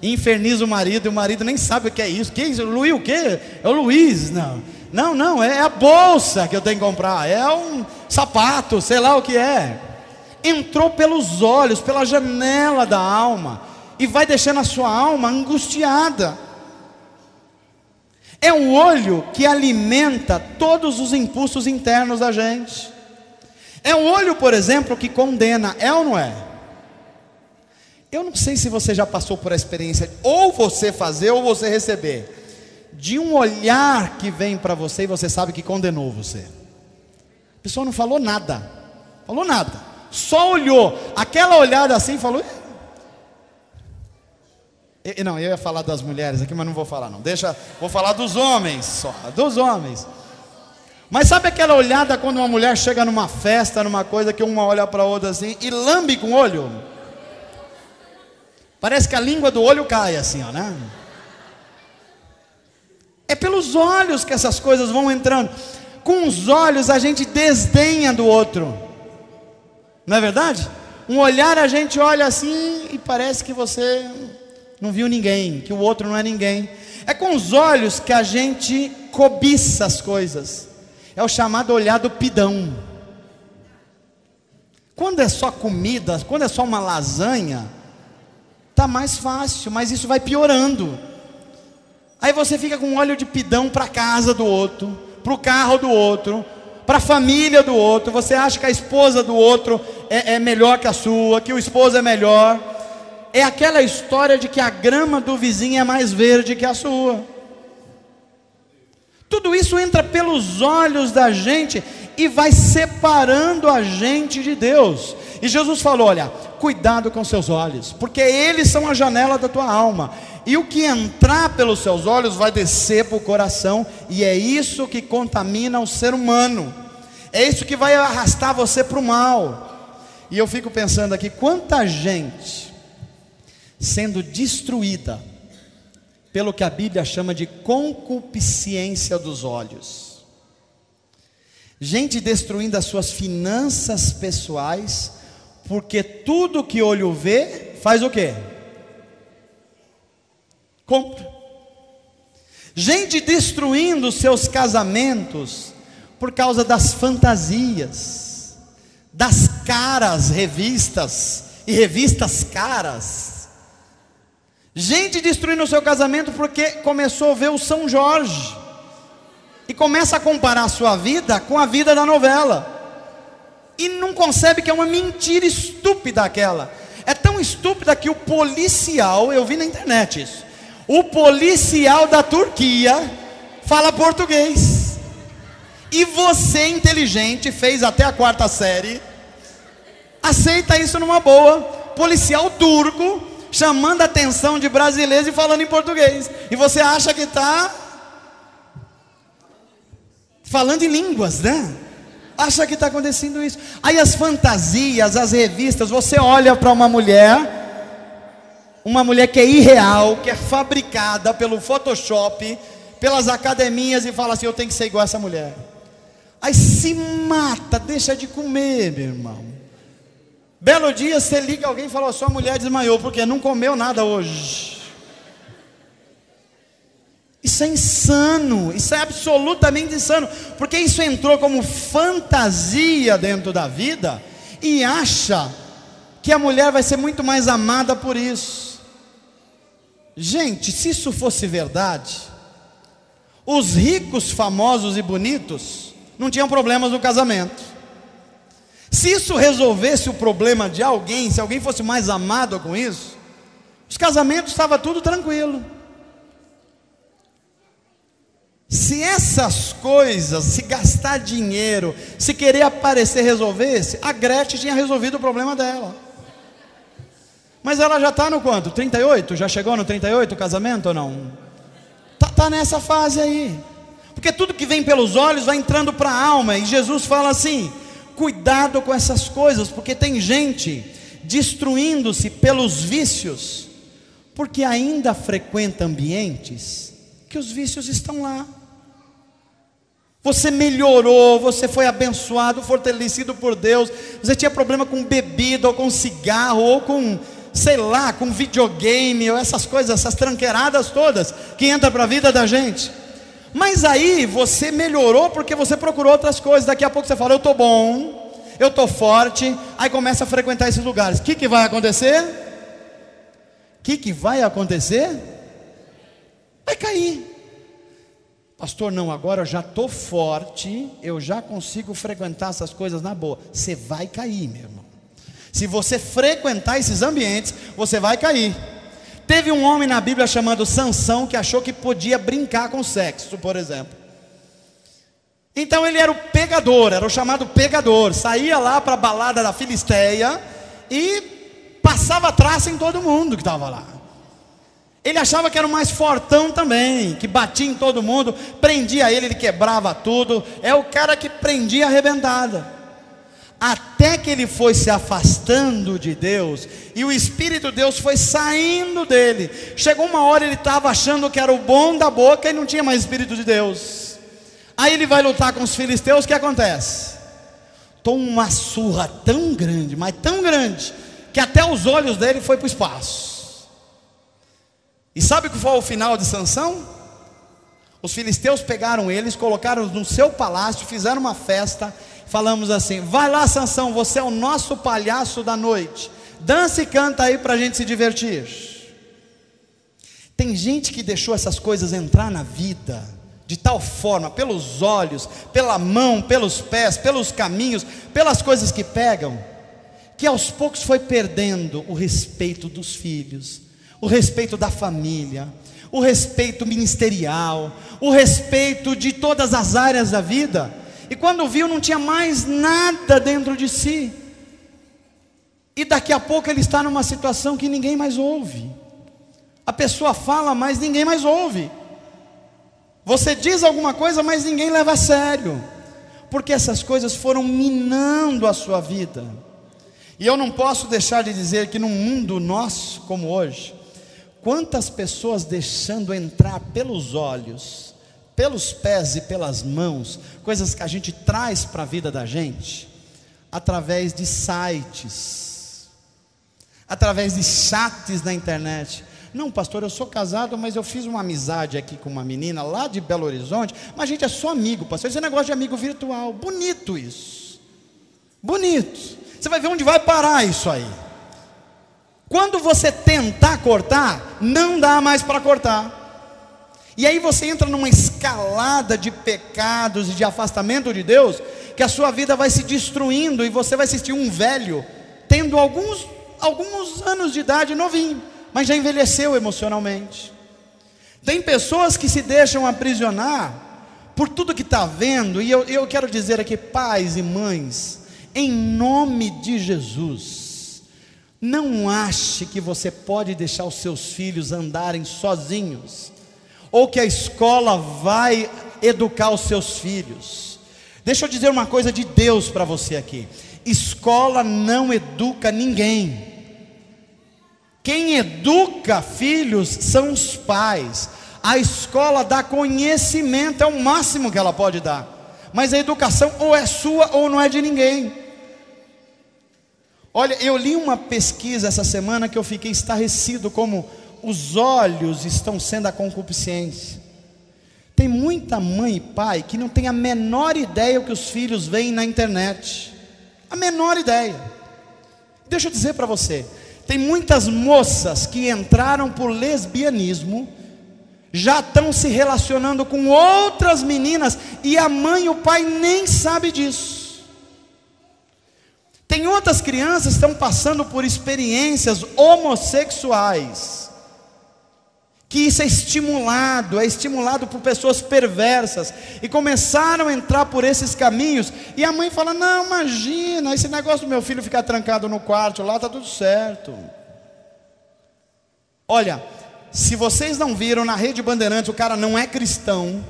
Inferniza o marido, e o marido nem sabe o que é isso. Que é isso? Luiz o quê? É o Luiz, não, é a bolsa que eu tenho que comprar, é um sapato, sei lá o que é. Entrou pelos olhos, pela janela da alma, e vai deixando a sua alma angustiada. É o olho que alimenta todos os impulsos internos da gente. É o olho, por exemplo, que condena, é ou não é? Eu não sei se você já passou por a experiência, ou você fazer ou você receber, de um olhar que vem para você e você sabe que condenou você. A pessoa não falou nada, só olhou, aquela olhada assim, falou. Não, eu ia falar das mulheres aqui, mas não vou falar não, vou falar dos homens só, dos homens. Mas sabe aquela olhada quando uma mulher chega numa festa, numa coisa que uma olha para a outra assim e lambe com o olho? Parece que a língua do olho cai assim, ó, né? É pelos olhos que essas coisas vão entrando. Com os olhos a gente desdenha do outro, não é verdade? Um olhar a gente olha assim e parece que você
não viu ninguém, que o outro não é ninguém. É com os olhos que a gente cobiça as coisas. É o chamado olhar do pidão. Quando é só comida, quando é só uma lasanha, está mais fácil, mas isso vai piorando. Aí você fica com um olho de pidão para a casa do outro, para o carro do outro, para a família do outro. Você acha que a esposa do outro é melhor que a sua, que o esposo é melhor. É aquela história de que a grama do vizinho é mais verde que a sua. Tudo isso entra pelos olhos da gente e vai separando a gente de Deus. E Jesus falou: olha, cuidado com seus olhos, porque eles são a janela da tua alma. E o que entrar pelos seus olhos vai descer para o coração. E é isso que contamina o ser humano. É isso que vai arrastar você para o mal. E eu fico pensando aqui, quanta gente sendo destruída pelo que a Bíblia chama de concupiscência dos olhos. Gente destruindo as suas finanças pessoais, porque tudo que olho vê, faz o quê? Compra. Gente destruindo os seus casamentos, por causa das fantasias, das caras revistas, e revistas caras. Gente destruindo o seu casamento porque começou a ver o São Jorge e começa a comparar a sua vida com a vida da novela, e não concebe que é uma mentira estúpida aquela. É tão estúpida que o policial, eu vi na internet isso, o policial da Turquia fala português, e você, inteligente, fez até a 4ª série, aceita isso numa boa. Policial turco chamando a atenção de brasileiros e falando em português, e você acha que está falando em línguas, né? Acha que está acontecendo isso. Aí as fantasias, as revistas, você olha para uma mulher que é irreal, que é fabricada pelo Photoshop, pelas academias, e fala assim: eu tenho que ser igual a essa mulher. Aí se mata, deixa de comer, meu irmão. Belo dia você liga alguém e fala: sua mulher desmaiou, porque não comeu nada hoje. Isso é insano, isso é absolutamente insano, porque isso entrou como fantasia dentro da vida, e acha que a mulher vai ser muito mais amada por isso. Gente, se isso fosse verdade, os ricos, famosos e bonitos não tinham problemas no casamento. Se isso resolvesse o problema de alguém, se alguém fosse mais amado com isso, os casamentos estavam tudo tranquilo. Se essas coisas, se gastar dinheiro, se querer aparecer, resolvesse, a Gretchen tinha resolvido o problema dela. Mas ela já está no quanto? 38? Já chegou no 38 o casamento ou não? Está nessa fase aí. Porque tudo que vem pelos olhos vai entrando para a alma. E Jesus fala assim: cuidado com essas coisas, porque tem gente destruindo-se pelos vícios, porque ainda frequenta ambientes que os vícios estão lá. Você melhorou, você foi abençoado, fortalecido por Deus. Você tinha problema com bebida, ou com cigarro, ou com, sei lá, com videogame, ou essas coisas, essas tranqueiradas todas que entram para a vida da gente. Mas aí você melhorou porque você procurou outras coisas. Daqui a pouco você fala: eu estou bom, eu estou forte. Aí começa a frequentar esses lugares. O que vai acontecer? O que vai acontecer? Vai cair. Pastor, não, agora eu já estou forte, eu já consigo frequentar essas coisas na boa. Você vai cair, meu irmão. Se você frequentar esses ambientes, você vai cair. Teve um homem na Bíblia chamado Sansão, que achou que podia brincar com sexo, por exemplo. Então ele era o pegador, era o chamado pegador. Saía lá para a balada da Filisteia e passava traça em todo mundo que estava lá. Ele achava que era o mais fortão também, que batia em todo mundo, prendia ele quebrava tudo. É o cara que prendia arrebentada. Até que ele foi se afastando de Deus, e o Espírito de Deus foi saindo dele. Chegou uma hora, ele estava achando que era o bom da boca e não tinha mais Espírito de Deus. Aí ele vai lutar com os filisteus. O que acontece? Toma uma surra tão grande, mas tão grande, que até os olhos dele foi para o espaço. E sabe o que foi o final de Sansão? Os filisteus pegaram eles, colocaram no seu palácio, fizeram uma festa. Falamos assim: vai lá, Sansão, você é o nosso palhaço da noite, dança e canta aí para a gente se divertir. Tem gente que deixou essas coisas entrar na vida de tal forma, pelos olhos, pela mão, pelos pés, pelos caminhos, pelas coisas que pegam, que aos poucos foi perdendo o respeito dos filhos, o respeito da família, o respeito ministerial, o respeito de todas as áreas da vida. E quando viu, não tinha mais nada dentro de si. E daqui a pouco ele está numa situação que ninguém mais ouve. A pessoa fala, mas ninguém mais ouve. Você diz alguma coisa, mas ninguém leva a sério. Porque essas coisas foram minando a sua vida. E eu não posso deixar de dizer que num mundo nosso como hoje, quantas pessoas deixando entrar pelos olhos, pelos pés e pelas mãos, coisas que a gente traz para a vida da gente, através de sites, através de chats na internet. Não, pastor, eu sou casado, mas eu fiz uma amizade aqui com uma menina lá de Belo Horizonte, mas a gente é só amigo, pastor. Esse negócio de amigo virtual, bonito isso, bonito. Você vai ver onde vai parar isso aí. Quando você tentar cortar, não dá mais para cortar. E aí você entra numa escalada de pecados e de afastamento de Deus, que a sua vida vai se destruindo, e você vai assistir um velho, tendo alguns anos de idade, novinho, mas já envelheceu emocionalmente. Tem pessoas que se deixam aprisionar por tudo que está vendo. E eu quero dizer aqui, pais e mães, em nome de Jesus, não ache que você pode deixar os seus filhos andarem sozinhos, ou que a escola vai educar os seus filhos. Deixa eu dizer uma coisa de Deus para você aqui: escola não educa ninguém. Quem educa filhos são os pais. A escola dá conhecimento, é o máximo que ela pode dar, mas a educação ou é sua ou não é de ninguém. Olha, eu li uma pesquisa essa semana que eu fiquei estarrecido como os olhos estão sendo a concupiscência. Tem muita mãe e pai que não tem a menor ideia o que os filhos veem na internet, a menor ideia. Deixa eu dizer para você, tem muitas moças que entraram por lesbianismo, já estão se relacionando com outras meninas, e a mãe e o pai nem sabem disso. Tem outras crianças que estão passando por experiências homossexuais, que isso é estimulado por pessoas perversas, e começaram a entrar por esses caminhos, e a mãe fala: não, imagina, esse negócio do meu filho ficar trancado no quarto lá, está tudo certo. Olha, se vocês não viram, na Rede Bandeirantes, o cara não é cristão,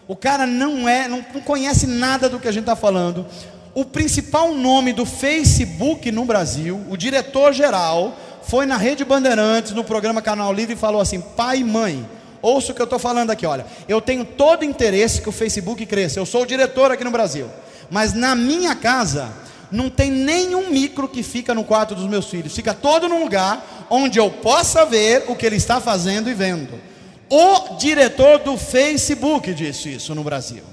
o cara não conhece nada do que a gente está falando. O principal nome do Facebook no Brasil, o diretor-geral, foi na Rede Bandeirantes, no programa Canal Livre, e falou assim: pai e mãe, ouça o que eu estou falando aqui, olha, eu tenho todo interesse que o Facebook cresça, eu sou o diretor aqui no Brasil, mas na minha casa, não tem nenhum micro que fica no quarto dos meus filhos, fica todo num lugar onde eu possa ver o que ele está fazendo e vendo. O diretor do Facebook disse isso no Brasil.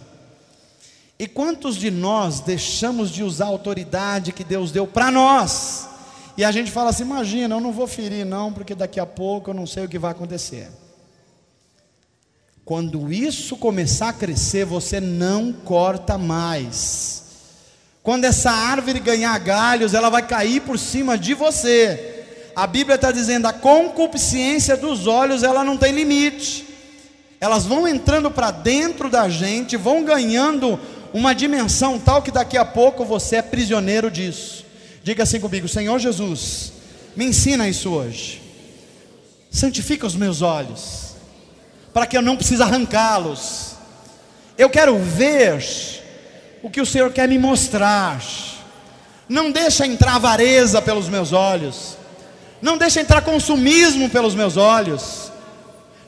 E quantos de nós deixamos de usar a autoridade que Deus deu para nós, e a gente fala assim: imagina, eu não vou ferir não, porque daqui a pouco eu não sei o que vai acontecer. Quando isso começar a crescer, você não corta mais. Quando essa árvore ganhar galhos, ela vai cair por cima de você. A Bíblia está dizendo: a concupiscência dos olhos, ela não tem limite. Elas vão entrando para dentro da gente, vão ganhando uma dimensão tal que daqui a pouco você é prisioneiro disso. Diga assim comigo: Senhor Jesus, me ensina isso hoje. Santifica os meus olhos, para que eu não precise arrancá-los. Eu quero ver o que o Senhor quer me mostrar. Não deixa entrar avareza pelos meus olhos, não deixa entrar consumismo pelos meus olhos,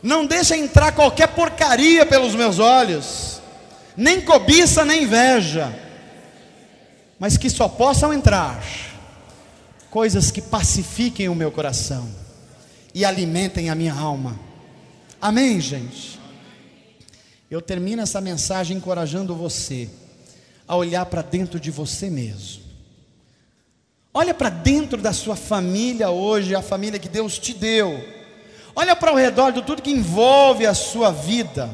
não deixa entrar qualquer porcaria pelos meus olhos, nem cobiça, nem inveja, mas que só possam entrar coisas que pacifiquem o meu coração e alimentem a minha alma. Amém, gente? Eu termino essa mensagem encorajando você a olhar para dentro de você mesmo. Olha para dentro da sua família hoje, a família que Deus te deu. Olha para o redor de tudo que envolve a sua vida.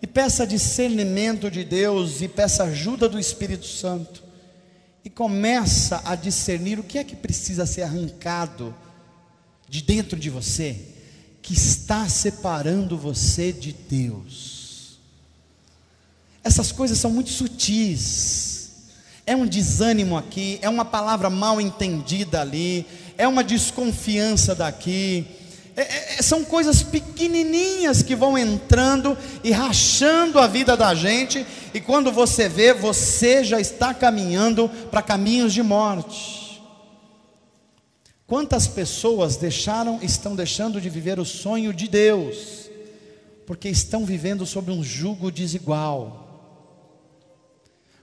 E peça discernimento de Deus e peça ajuda do Espírito Santo. E começa a discernir o que é que precisa ser arrancado de dentro de você, que está separando você de Deus. Essas coisas são muito sutis. É um desânimo aqui, é uma palavra mal entendida ali, é uma desconfiança daqui. São coisas pequenininhas que vão entrando e rachando a vida da gente, e quando você vê, você já está caminhando para caminhos de morte. Quantas pessoas estão deixando de viver o sonho de Deus, porque estão vivendo sob um jugo desigual?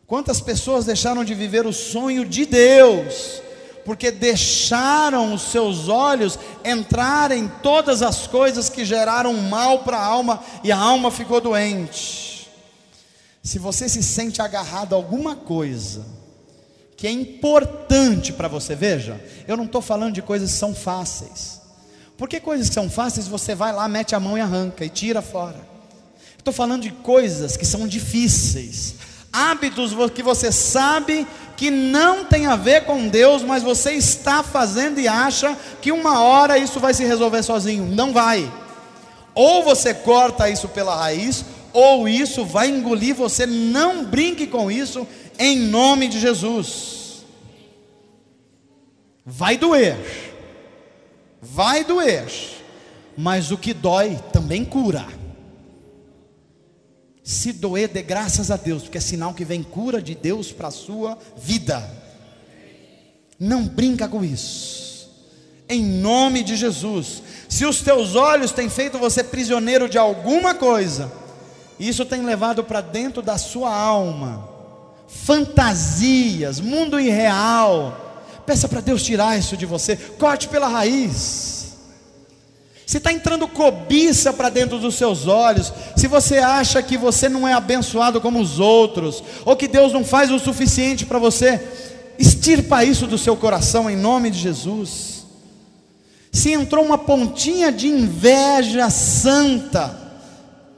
Quantas pessoas deixaram de viver o sonho de Deus, porque deixaram os seus olhos entrar em todas as coisas que geraram mal para a alma, e a alma ficou doente? Se você se sente agarrado a alguma coisa que é importante para você, veja, eu não estou falando de coisas que são fáceis, porque coisas que são fáceis você vai lá, mete a mão e arranca, e tira fora. Estou falando de coisas que são difíceis, hábitos que você sabe que não tem a ver com Deus, mas você está fazendo e acha que uma hora isso vai se resolver sozinho. Não vai. Ou você corta isso pela raiz, ou isso vai engolir você. Não brinque com isso, em nome de Jesus. Vai doer, mas o que dói também cura. Se doer, dê graças a Deus, porque é sinal que vem cura de Deus para a sua vida. Não brinca com isso, em nome de Jesus. Se os teus olhos têm feito você prisioneiro de alguma coisa, isso tem levado para dentro da sua alma fantasias, mundo irreal, peça para Deus tirar isso de você, corte pela raiz. Se está entrando cobiça para dentro dos seus olhos, se você acha que você não é abençoado como os outros, ou que Deus não faz o suficiente para você, extirpa isso do seu coração em nome de Jesus. Se entrou uma pontinha de inveja santa,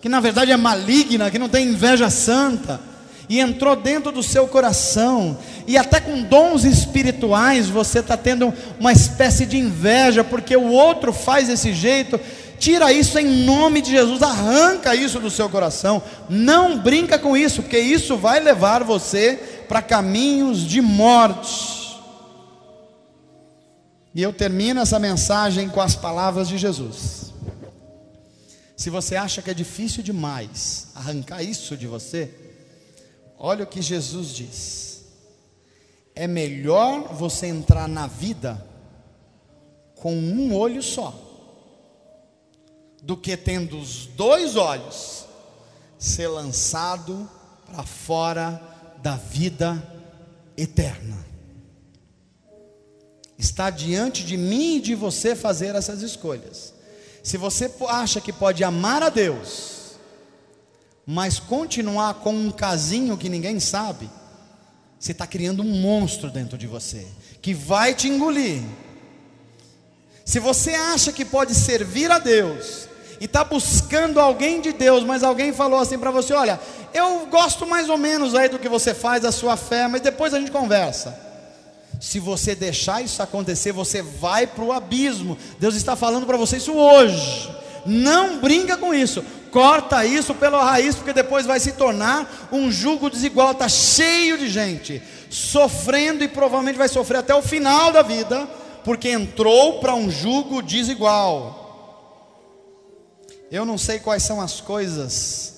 que na verdade é maligna, que não tem inveja santa, e entrou dentro do seu coração, e até com dons espirituais você está tendo uma espécie de inveja, porque o outro faz desse jeito, tira isso em nome de Jesus, arranca isso do seu coração, não brinca com isso, porque isso vai levar você para caminhos de morte. E eu termino essa mensagem com as palavras de Jesus. Se você acha que é difícil demais arrancar isso de você, olha o que Jesus diz: é melhor você entrar na vida com um olho só, do que tendo os dois olhos, ser lançado para fora da vida eterna. Está diante de mim e de você fazer essas escolhas. Se você acha que pode amar a Deus, mas continuar com um casinho que ninguém sabe, você está criando um monstro dentro de você, que vai te engolir. Se você acha que pode servir a Deus, e está buscando alguém de Deus, mas alguém falou assim para você: olha, eu gosto mais ou menos aí do que você faz, da sua fé, mas depois a gente conversa. Se você deixar isso acontecer, você vai para o abismo. Deus está falando para você isso hoje. Não brinca com isso, corta isso pela raiz, porque depois vai se tornar um jugo desigual. Está cheio de gente sofrendo, e provavelmente vai sofrer até o final da vida, porque entrou para um jugo desigual. Eu não sei quais são as coisas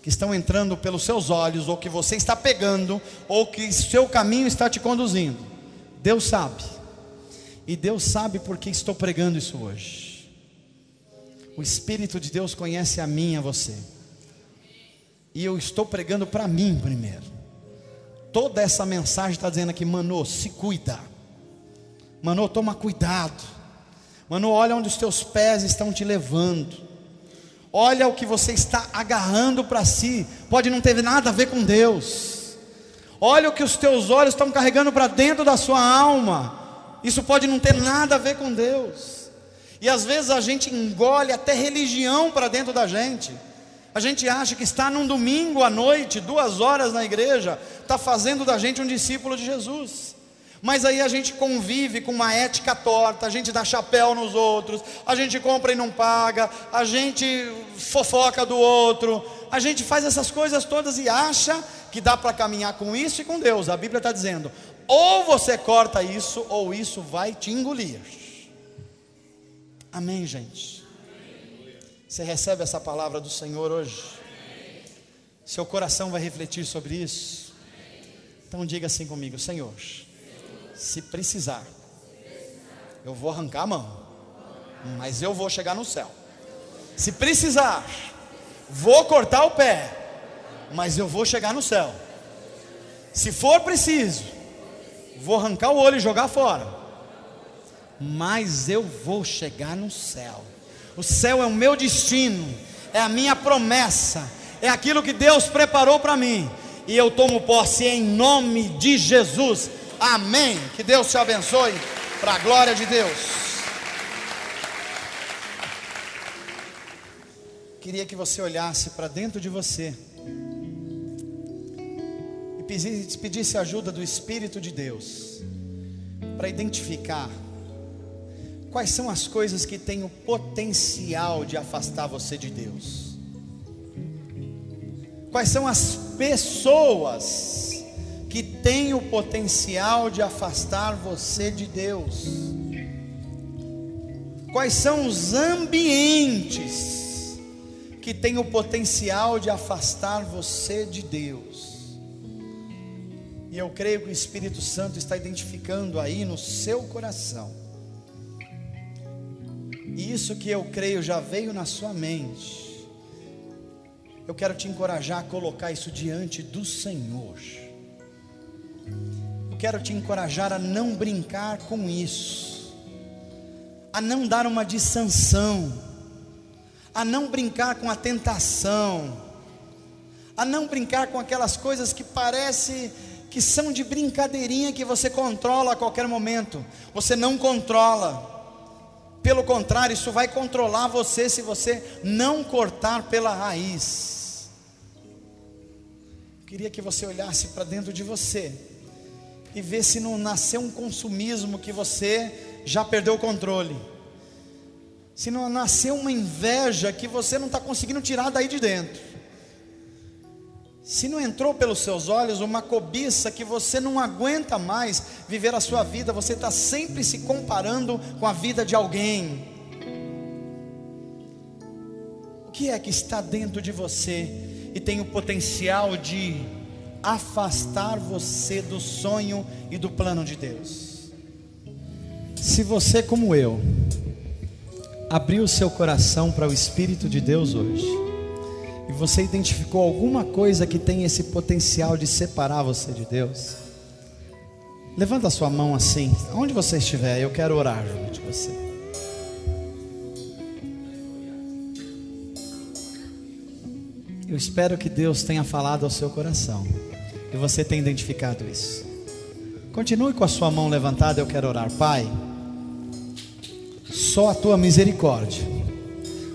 que estão entrando pelos seus olhos, ou que você está pegando, ou que seu caminho está te conduzindo. Deus sabe, e Deus sabe porque estou pregando isso hoje. O Espírito de Deus conhece a mim e a você, e eu estou pregando para mim primeiro. Toda essa mensagem está dizendo aqui: Mano, se cuida, Mano, toma cuidado, Mano, olha onde os teus pés estão te levando, Olha o que você está agarrando para si, pode não ter nada a ver com Deus. Olha o que os teus olhos estão carregando para dentro da sua alma, isso pode não ter nada a ver com Deus. E às vezes a gente engole até religião para dentro da gente. A gente acha que estar num domingo à noite, 2 horas na igreja, está fazendo da gente um discípulo de Jesus. Mas aí a gente convive com uma ética torta, a gente dá chapéu nos outros, a gente compra e não paga, a gente fofoca do outro, a gente faz essas coisas todas e acha que dá para caminhar com isso e com Deus. A Bíblia está dizendo, ou você corta isso, ou isso vai te engolir. Amém, gente? Você recebe essa palavra do Senhor hoje? Seu coração vai refletir sobre isso? Então diga assim comigo: Senhor, se precisar, eu vou arrancar a mão, mas eu vou chegar no céu. Se precisar, vou cortar o pé, mas eu vou chegar no céu. Se for preciso, vou arrancar o olho e jogar fora, mas eu vou chegar no céu. O céu é o meu destino, é a minha promessa, é aquilo que Deus preparou para mim, e eu tomo posse em nome de Jesus. Amém. Que Deus te abençoe, para a glória de Deus. Queria que você olhasse para dentro de você e pedisse a ajuda do Espírito de Deus para identificar quais são as coisas que têm o potencial de afastar você de Deus. Quais são as pessoas que têm o potencial de afastar você de Deus? Quais são os ambientes que têm o potencial de afastar você de Deus? E eu creio que o Espírito Santo está identificando aí no seu coração. E isso que eu creio já veio na sua mente. Eu quero te encorajar a colocar isso diante do Senhor. Eu quero te encorajar a não brincar com isso, a não dar uma de sanção, a não brincar com a tentação, a não brincar com aquelas coisas que parece que são de brincadeirinha, que você controla a qualquer momento. Você não controla. Pelo contrário, isso vai controlar você se você não cortar pela raiz. Eu queria que você olhasse para dentro de você e ver se não nasceu um consumismo que você já perdeu o controle. Se não nasceu uma inveja que você não está conseguindo tirar daí de dentro. Se não entrou pelos seus olhos uma cobiça que você não aguenta mais viver a sua vida, você está sempre se comparando com a vida de alguém. O que é que está dentro de você e tem o potencial de afastar você do sonho e do plano de Deus? Se você, como eu, abriu o seu coração para o Espírito de Deus hoje, e você identificou alguma coisa que tem esse potencial de separar você de Deus, levanta a sua mão assim, onde você estiver, eu quero orar junto de você. Eu espero que Deus tenha falado ao seu coração e você tenha identificado isso. Continue com a sua mão levantada, eu quero orar. Pai, só a tua misericórdia,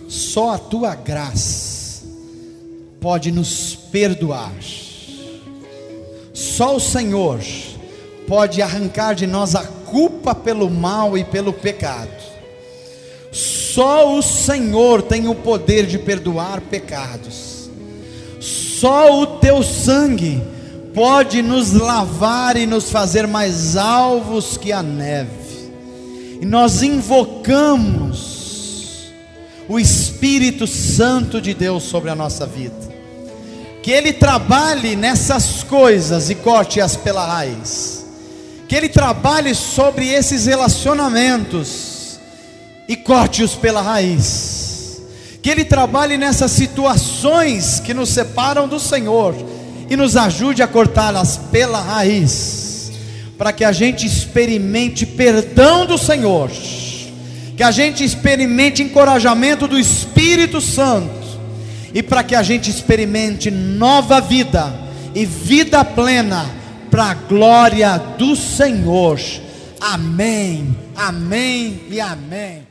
só a tua graça pode nos perdoar. Só o Senhor pode arrancar de nós a culpa pelo mal e pelo pecado. Só o Senhor tem o poder de perdoar pecados. Só o teu sangue pode nos lavar e nos fazer mais alvos que a neve. E nós invocamos o Espírito Santo de Deus sobre a nossa vida, que Ele trabalhe nessas coisas e corte-as pela raiz, que Ele trabalhe sobre esses relacionamentos e corte-os pela raiz, que Ele trabalhe nessas situações que nos separam do Senhor e nos ajude a cortá-las pela raiz, para que a gente experimente perdão do Senhor, que a gente experimente encorajamento do Espírito Santo, e para que a gente experimente nova vida e vida plena para a glória do Senhor. Amém, amém e amém.